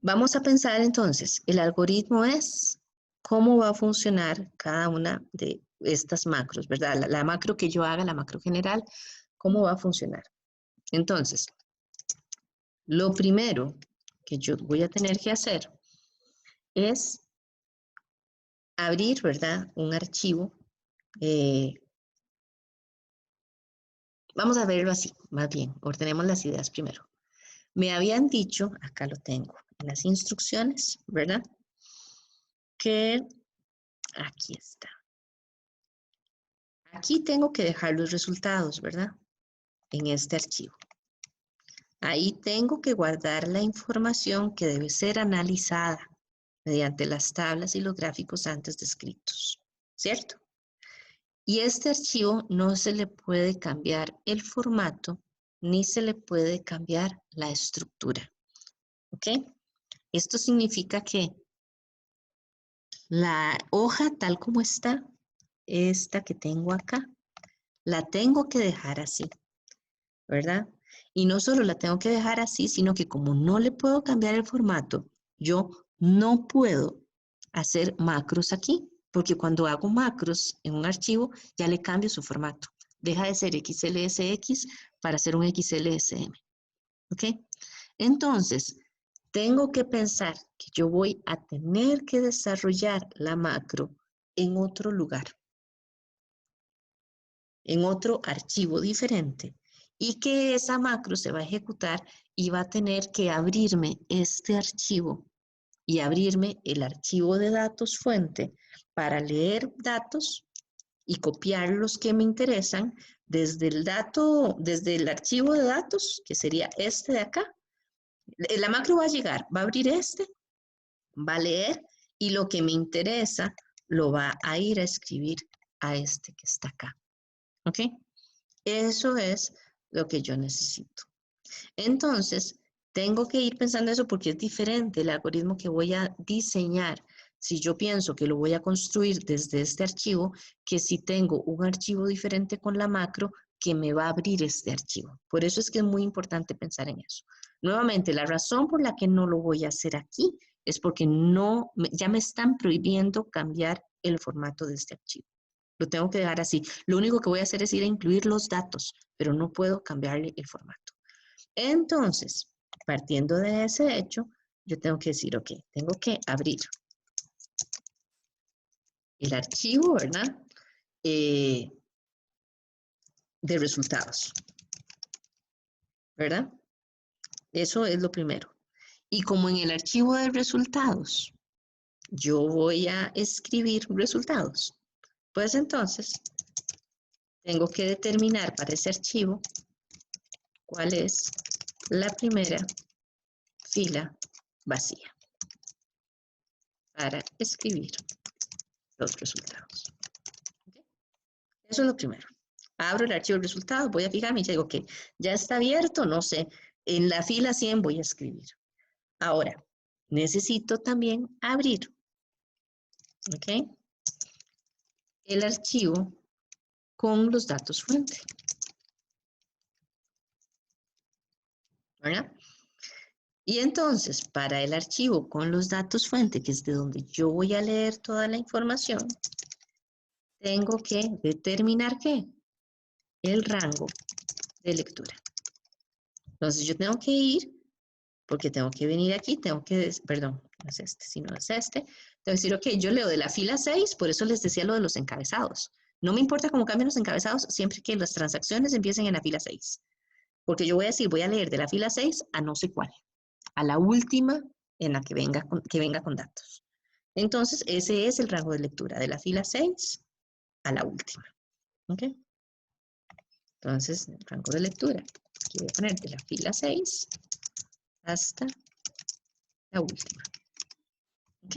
Vamos a pensar entonces, el algoritmo es cómo va a funcionar cada una de estas macros, ¿verdad? La macro que yo haga, la macro general, cómo va a funcionar. Entonces, lo primero que yo voy a tener que hacer es abrir, ¿verdad? Un archivo. Vamos a verlo así, más bien, ordenemos las ideas primero. Me habían dicho, acá lo tengo, en las instrucciones, ¿verdad? Que aquí está. Aquí tengo que dejar los resultados, ¿verdad? En este archivo. Ahí tengo que guardar la información que debe ser analizada mediante las tablas y los gráficos antes descritos, ¿cierto? Y este archivo no se le puede cambiar el formato ni se le puede cambiar la estructura, ¿ok? Esto significa que la hoja tal como está, esta que tengo acá, la tengo que dejar así, ¿verdad? Y no solo la tengo que dejar así, sino que como no le puedo cambiar el formato, yo no puedo hacer macros aquí, porque cuando hago macros en un archivo, ya le cambio su formato. Deja de ser XLSX para ser un XLSM, ¿ok? Entonces, tengo que pensar que yo voy a tener que desarrollar la macro en otro lugar, en otro archivo diferente, y que esa macro se va a ejecutar y va a tener que abrirme este archivo y abrirme el archivo de datos fuente para leer datos y copiar los que me interesan desde el archivo de datos, que sería este de acá. La macro va a llegar, va a abrir este, va a leer y lo que me interesa lo va a ir a escribir a este que está acá. ¿Ok? Eso es lo que yo necesito. Entonces, tengo que ir pensando eso porque es diferente el algoritmo que voy a diseñar si yo pienso que lo voy a construir desde este archivo, que si tengo un archivo diferente con la macro que me va a abrir este archivo. Por eso es que es muy importante pensar en eso. Nuevamente, la razón por la que no lo voy a hacer aquí es porque ya me están prohibiendo cambiar el formato de este archivo. Lo tengo que dejar así. Lo único que voy a hacer es ir a incluir los datos, pero no puedo cambiarle el formato. Entonces, partiendo de ese hecho, yo tengo que decir, ok, tengo que abrir el archivo, ¿verdad? De resultados, ¿verdad? Eso es lo primero. Y como en el archivo de resultados, yo voy a escribir resultados, pues entonces tengo que determinar para ese archivo cuál es la primera fila vacía para escribir los resultados. ¿Okay? Eso es lo primero. Abro el archivo de resultados, voy a fijarme y digo que ya está abierto, no sé, en la fila 100 voy a escribir. Ahora, necesito también abrir, ¿ok? El archivo con los datos fuente, ¿verdad? Y entonces, para el archivo con los datos fuente, que es de donde yo voy a leer toda la información, tengo que determinar ¿qué? El rango de lectura. Entonces, yo tengo que ir, porque tengo que venir aquí, perdón, no es este, sino es este. Tengo que decir, ok, yo leo de la fila 6, por eso les decía lo de los encabezados. No me importa cómo cambien los encabezados, siempre que las transacciones empiecen en la fila 6. Porque yo voy a decir, voy a leer de la fila 6 a no sé cuál, a la última en la que venga con datos. Entonces, ese es el rango de lectura, de la fila 6 a la última. ¿Ok? Entonces, el rango de lectura, aquí voy a poner de la fila 6 hasta la última. ¿Ok?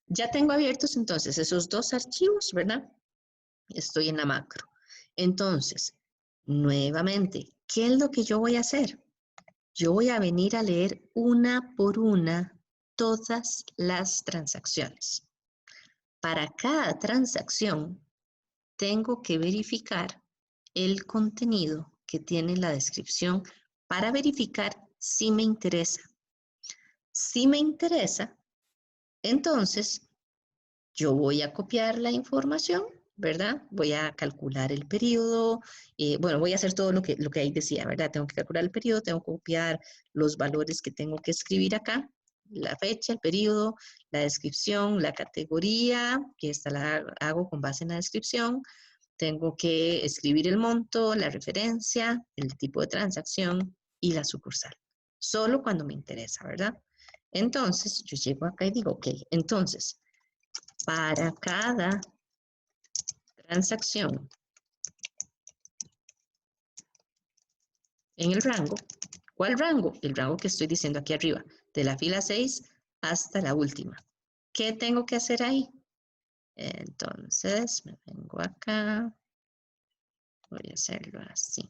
Ya tengo abiertos entonces esos dos archivos, ¿verdad? Estoy en la macro. Entonces, nuevamente, ¿qué es lo que yo voy a hacer? Yo voy a venir a leer una por una todas las transacciones. Para cada transacción, tengo que verificar el contenido que tiene la descripción para verificar si me interesa. Si me interesa, entonces yo voy a copiar la información, ¿verdad? Voy a calcular el periodo, bueno, voy a hacer todo lo que ahí decía, ¿verdad? Tengo que calcular el periodo, tengo que copiar los valores que tengo que escribir acá, la fecha, el periodo, la descripción, la categoría, que esta la hago con base en la descripción, tengo que escribir el monto, la referencia, el tipo de transacción y la sucursal. Solo cuando me interesa, ¿verdad? Entonces, yo llego acá y digo, ok, entonces, para cada transacción en el rango, ¿cuál rango? El rango que estoy diciendo aquí arriba, de la fila 6 hasta la última. ¿Qué tengo que hacer ahí? Entonces, me vengo acá, voy a hacerlo así.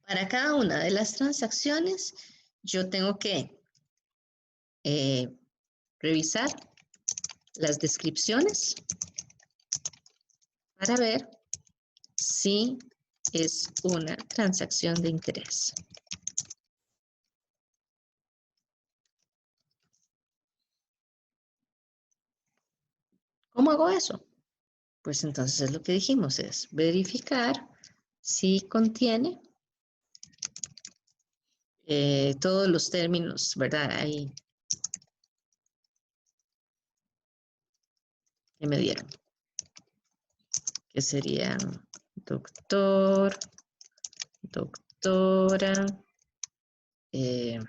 Para cada una de las transacciones, yo tengo que revisar las descripciones para ver si es una transacción de interés. ¿Cómo hago eso? Pues entonces es lo que dijimos, es verificar si contiene todos los términos, ¿verdad? Ahí que me dieron, que serían doctor, doctora, ¿qué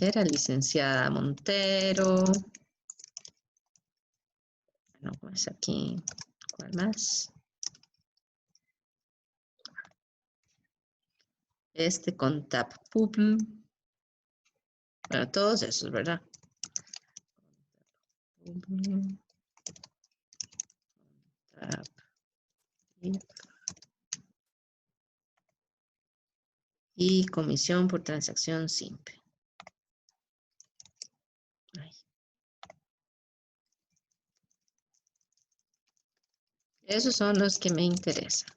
era? Licenciada Montero. No, pues aquí, ¿cuál más? Este con Tap Pupl. Bueno, todos esos, ¿verdad? Tap, y comisión por transacción simple. Ay. Esos son los que me interesan,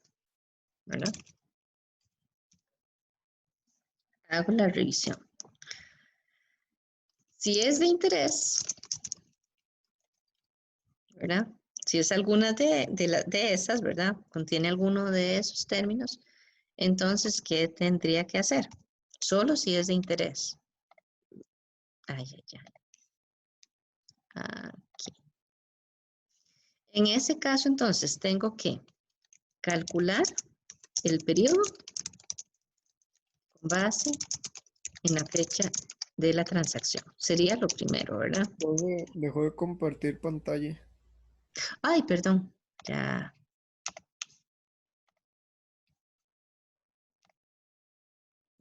¿verdad? Hago la revisión. Si es de interés, ¿verdad? Si es alguna de esas, ¿verdad? Contiene alguno de esos términos, entonces, ¿qué tendría que hacer? Solo si es de interés. Ay, ay, ay. Aquí. En ese caso, entonces, tengo que calcular el periodo con base en la fecha de la transacción. Sería lo primero, ¿verdad? Dejó de compartir pantalla. Ay, perdón. Ya.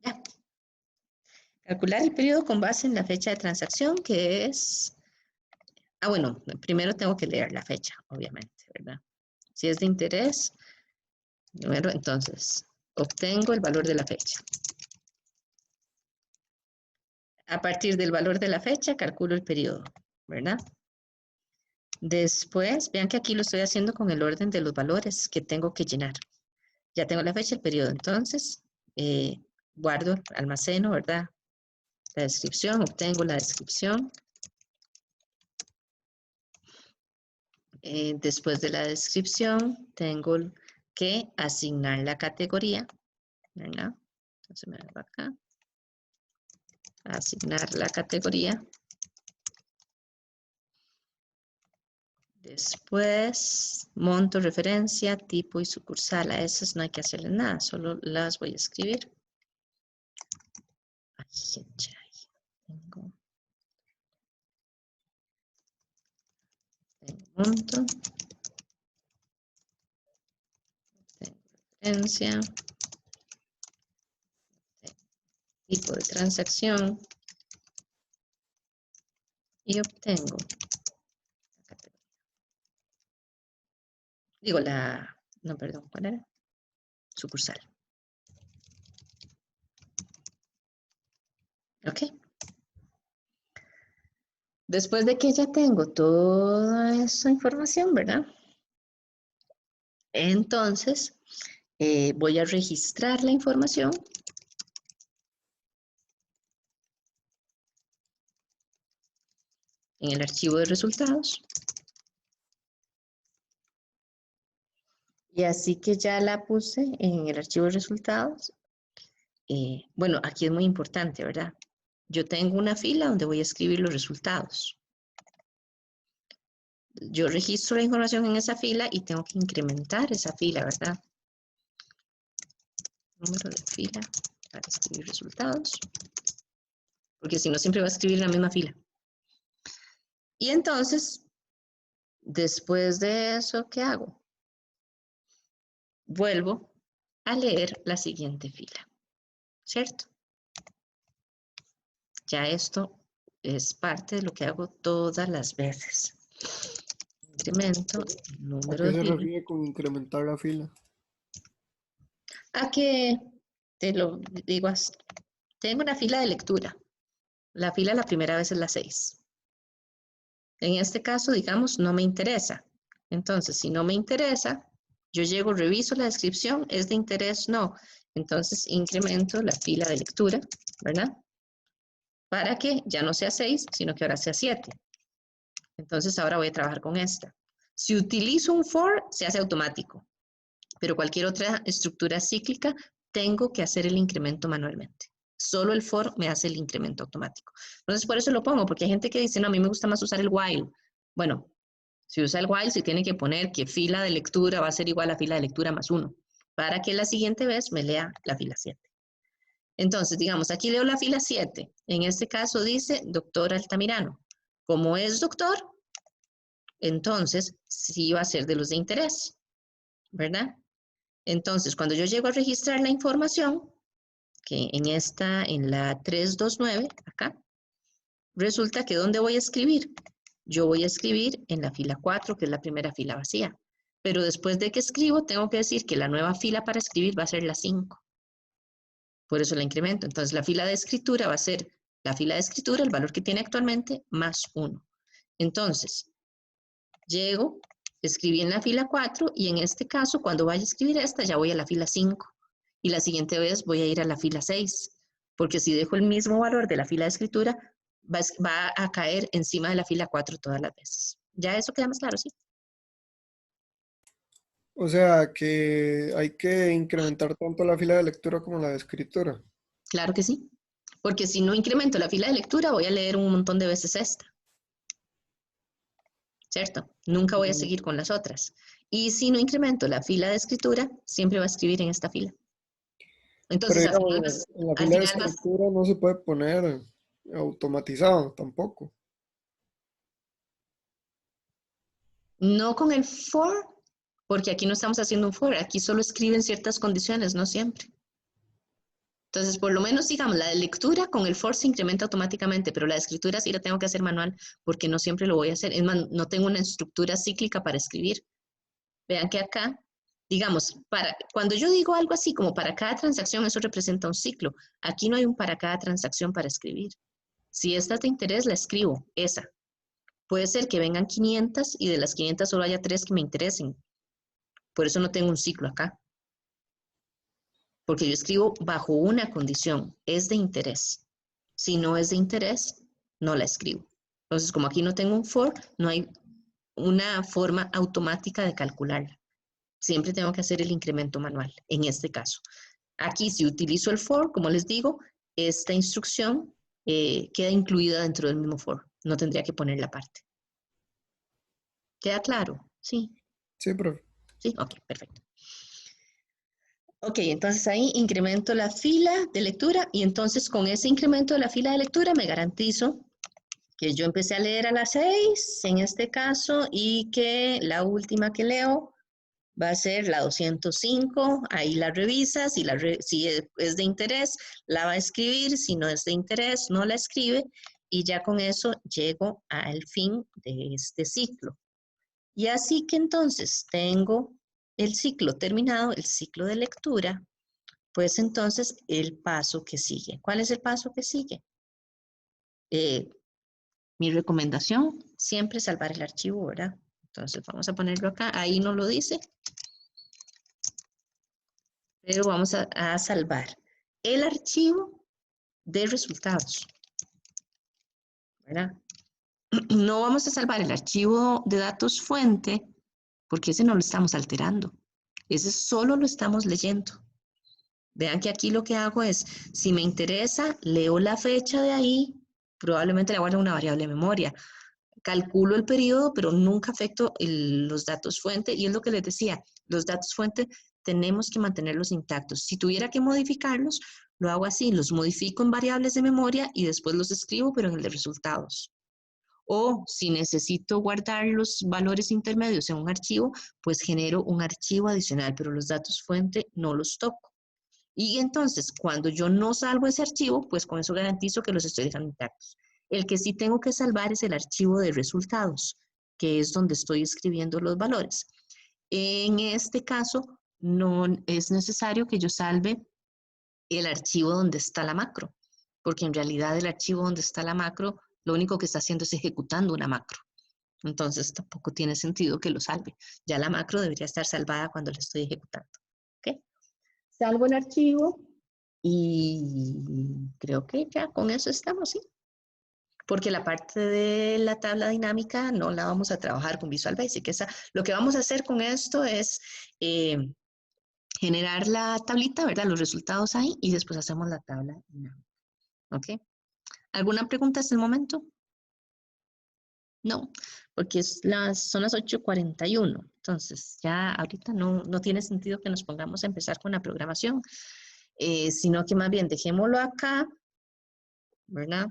Ya. Calcular el periodo con base en la fecha de transacción, que es... Ah, bueno, primero tengo que leer la fecha, obviamente, ¿verdad? Si es de interés, primero, entonces, obtengo el valor de la fecha. A partir del valor de la fecha, calculo el periodo, ¿verdad? Después, vean que aquí lo estoy haciendo con el orden de los valores que tengo que llenar. Ya tengo la fecha, el periodo, entonces, guardo, almaceno, ¿verdad? La descripción, obtengo la descripción. Después de la descripción, tengo que asignar la categoría, ¿verdad? Entonces me vengo acá. Asignar la categoría. Después, monto, referencia, tipo y sucursal. A esas no hay que hacerle nada, solo las voy a escribir. Ay, tengo monto, tengo referencia, tipo de transacción y obtengo la categoría. Digo no, perdón, ¿cuál era? Sucursal. Ok. Después de que ya tengo toda esa información, ¿verdad? Entonces, voy a registrar la información en el archivo de resultados. Y así que ya la puse en el archivo de resultados. Bueno, aquí es muy importante, ¿verdad? Yo tengo una fila donde voy a escribir los resultados. Yo registro la información en esa fila y tengo que incrementar esa fila, ¿verdad? Número de fila para escribir resultados. Porque si no, siempre va a escribir la misma fila. Y entonces, después de eso, ¿qué hago? Vuelvo a leer la siguiente fila, ¿cierto? Ya esto es parte de lo que hago todas las veces. Incremento el ¿A número qué de se fila. refiere con incrementar la fila? A que, te lo digo así, tengo una fila de lectura. La fila la primera vez es la 6. En este caso, digamos, no me interesa. Entonces, si no me interesa, yo llego, reviso la descripción, ¿es de interés? No. Entonces, incremento la fila de lectura, ¿verdad? Para que ya no sea 6, sino que ahora sea 7. Entonces, ahora voy a trabajar con esta. Si utilizo un for, se hace automático, pero cualquier otra estructura cíclica tengo que hacer el incremento manualmente. Solo el for me hace el incremento automático. Entonces, por eso lo pongo, porque hay gente que dice, no, a mí me gusta más usar el while. Bueno, si usa el while, se tiene que poner que fila de lectura va a ser igual a fila de lectura más 1, para que la siguiente vez me lea la fila 7. Entonces, digamos, aquí leo la fila 7. En este caso dice doctor Altamirano. Como es doctor, entonces sí va a ser de los de interés, ¿verdad? Entonces, cuando yo llego a registrar la información, que en la 329, acá, resulta que ¿dónde voy a escribir? Yo voy a escribir en la fila 4, que es la primera fila vacía. Pero después de que escribo, tengo que decir que la nueva fila para escribir va a ser la 5. Por eso la incremento. Entonces, la fila de escritura va a ser la fila de escritura, el valor que tiene actualmente, más 1. Entonces, llego, escribí en la fila 4 y en este caso, cuando vaya a escribir esta, ya voy a la fila 5. Y la siguiente vez voy a ir a la fila 6. Porque si dejo el mismo valor de la fila de escritura, va a caer encima de la fila 4 todas las veces. ¿Ya eso queda más claro? Sí. O sea, que hay que incrementar tanto la fila de lectura como la de escritura. Claro que sí. Porque si no incremento la fila de lectura, voy a leer un montón de veces esta. ¿Cierto? Nunca voy a seguir con las otras. Y si no incremento la fila de escritura, siempre va a escribir en esta fila. Pero Entonces, digamos, en la al fila de final vas, escritura no se puede poner automatizado tampoco. no con el for, porque aquí no estamos haciendo un for, aquí solo escriben ciertas condiciones, no siempre. Entonces, por lo menos, digamos, la de lectura con el for se incrementa automáticamente, pero la de escritura sí la tengo que hacer manual, porque no siempre lo voy a hacer. Es más, no tengo una estructura cíclica para escribir. Vean que acá, digamos, cuando yo digo algo así como para cada transacción, eso representa un ciclo. Aquí no hay un para cada transacción para escribir. Si esta te interesa, la escribo, esa. Puede ser que vengan 500 y de las 500 solo haya 3 que me interesen. Por eso no tengo un ciclo acá. Porque yo escribo bajo una condición, es de interés. Si no es de interés, no la escribo. Entonces, como aquí no tengo un for, no hay una forma automática de calcularla. Siempre tengo que hacer el incremento manual, en este caso. Aquí, si utilizo el for, como les digo, esta instrucción queda incluida dentro del mismo for. No tendría que ponerla aparte. ¿Queda claro? Sí. Sí, profe. Sí, ok, perfecto. Ok, entonces ahí incremento la fila de lectura y entonces con ese incremento de la fila de lectura me garantizo que yo empecé a leer a las 6 en este caso y que la última que leo va a ser la 205, ahí la revisa, si es de interés la va a escribir, si no es de interés no la escribe y ya con eso llego al fin de este ciclo. Y así que entonces tengo el ciclo terminado, el ciclo de lectura, pues entonces el paso que sigue. ¿Cuál es el paso que sigue? Mi recomendación, siempre salvar el archivo, ¿verdad? Entonces vamos a ponerlo acá, ahí no lo dice, pero vamos a salvar el archivo de resultados, ¿verdad? No vamos a salvar el archivo de datos fuente, porque ese no lo estamos alterando. Ese solo lo estamos leyendo. Vean que aquí lo que hago es, si me interesa, leo la fecha de ahí, probablemente la guardo en una variable de memoria. Calculo el periodo, pero nunca afecto los datos fuente. Y es lo que les decía, los datos fuente tenemos que mantenerlos intactos. Si tuviera que modificarlos, lo hago así, los modifico en variables de memoria y después los escribo, pero en el de resultados. O si necesito guardar los valores intermedios en un archivo, pues genero un archivo adicional, pero los datos fuente no los toco. Y entonces, cuando yo no salvo ese archivo, pues con eso garantizo que los estoy dejando intactos. El que sí tengo que salvar es el archivo de resultados, que es donde estoy escribiendo los valores. En este caso, no es necesario que yo salve el archivo donde está la macro, porque en realidad el archivo donde está la macro, lo único que está haciendo es ejecutando una macro. Entonces, tampoco tiene sentido que lo salve. Ya la macro debería estar salvada cuando la estoy ejecutando. ¿Ok? Salvo el archivo y creo que ya con eso estamos, ¿sí? porque la parte de la tabla dinámica no la vamos a trabajar con Visual Basic. Lo que vamos a hacer con esto es generar la tablita, ¿verdad? Los resultados ahí y después hacemos la tabla dinámica. ¿Ok? ¿Alguna pregunta hasta el momento? No, porque son las 8:41. Entonces, ya ahorita no tiene sentido que nos pongamos a empezar con la programación, sino que más bien dejémoslo acá, ¿verdad?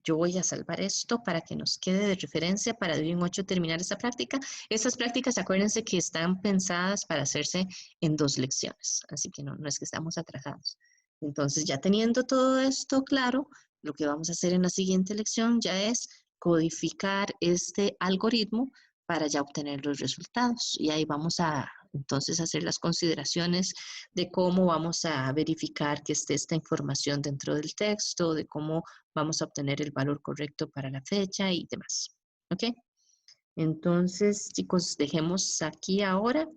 Yo voy a salvar esto para que nos quede de referencia para de hoy en 8 terminar esta práctica. Estas prácticas, acuérdense que están pensadas para hacerse en 2 lecciones, así que no es que estamos atrasados. Entonces, ya teniendo todo esto claro, lo que vamos a hacer en la siguiente lección ya es codificar este algoritmo para ya obtener los resultados. Y ahí vamos a entonces hacer las consideraciones de cómo vamos a verificar que esté esta información dentro del texto, de cómo vamos a obtener el valor correcto para la fecha y demás. ¿Ok? Entonces, chicos, dejemos aquí ahora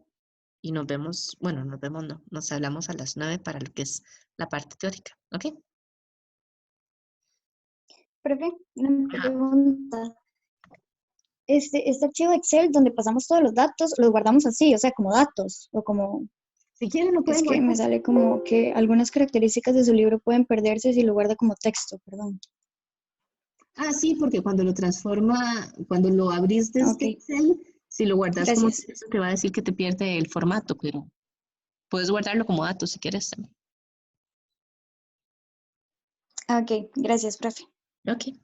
y nos vemos, bueno, no, nos hablamos a las 9 para lo que es la parte teórica. ¿Ok? Profe, una pregunta. Este archivo Excel donde pasamos todos los datos, los guardamos así, o sea, como datos, o como... Si quieren, lo pueden Es que me sale como que algunas características de su libro pueden perderse si lo guarda como texto, perdón. Ah, sí, porque cuando lo transforma, cuando lo abrís desde Ok. Excel, si lo guardas como Gracias. texto, te va a decir que te pierde el formato, pero puedes guardarlo como datos si quieres también. Ok, gracias, profe. Ok.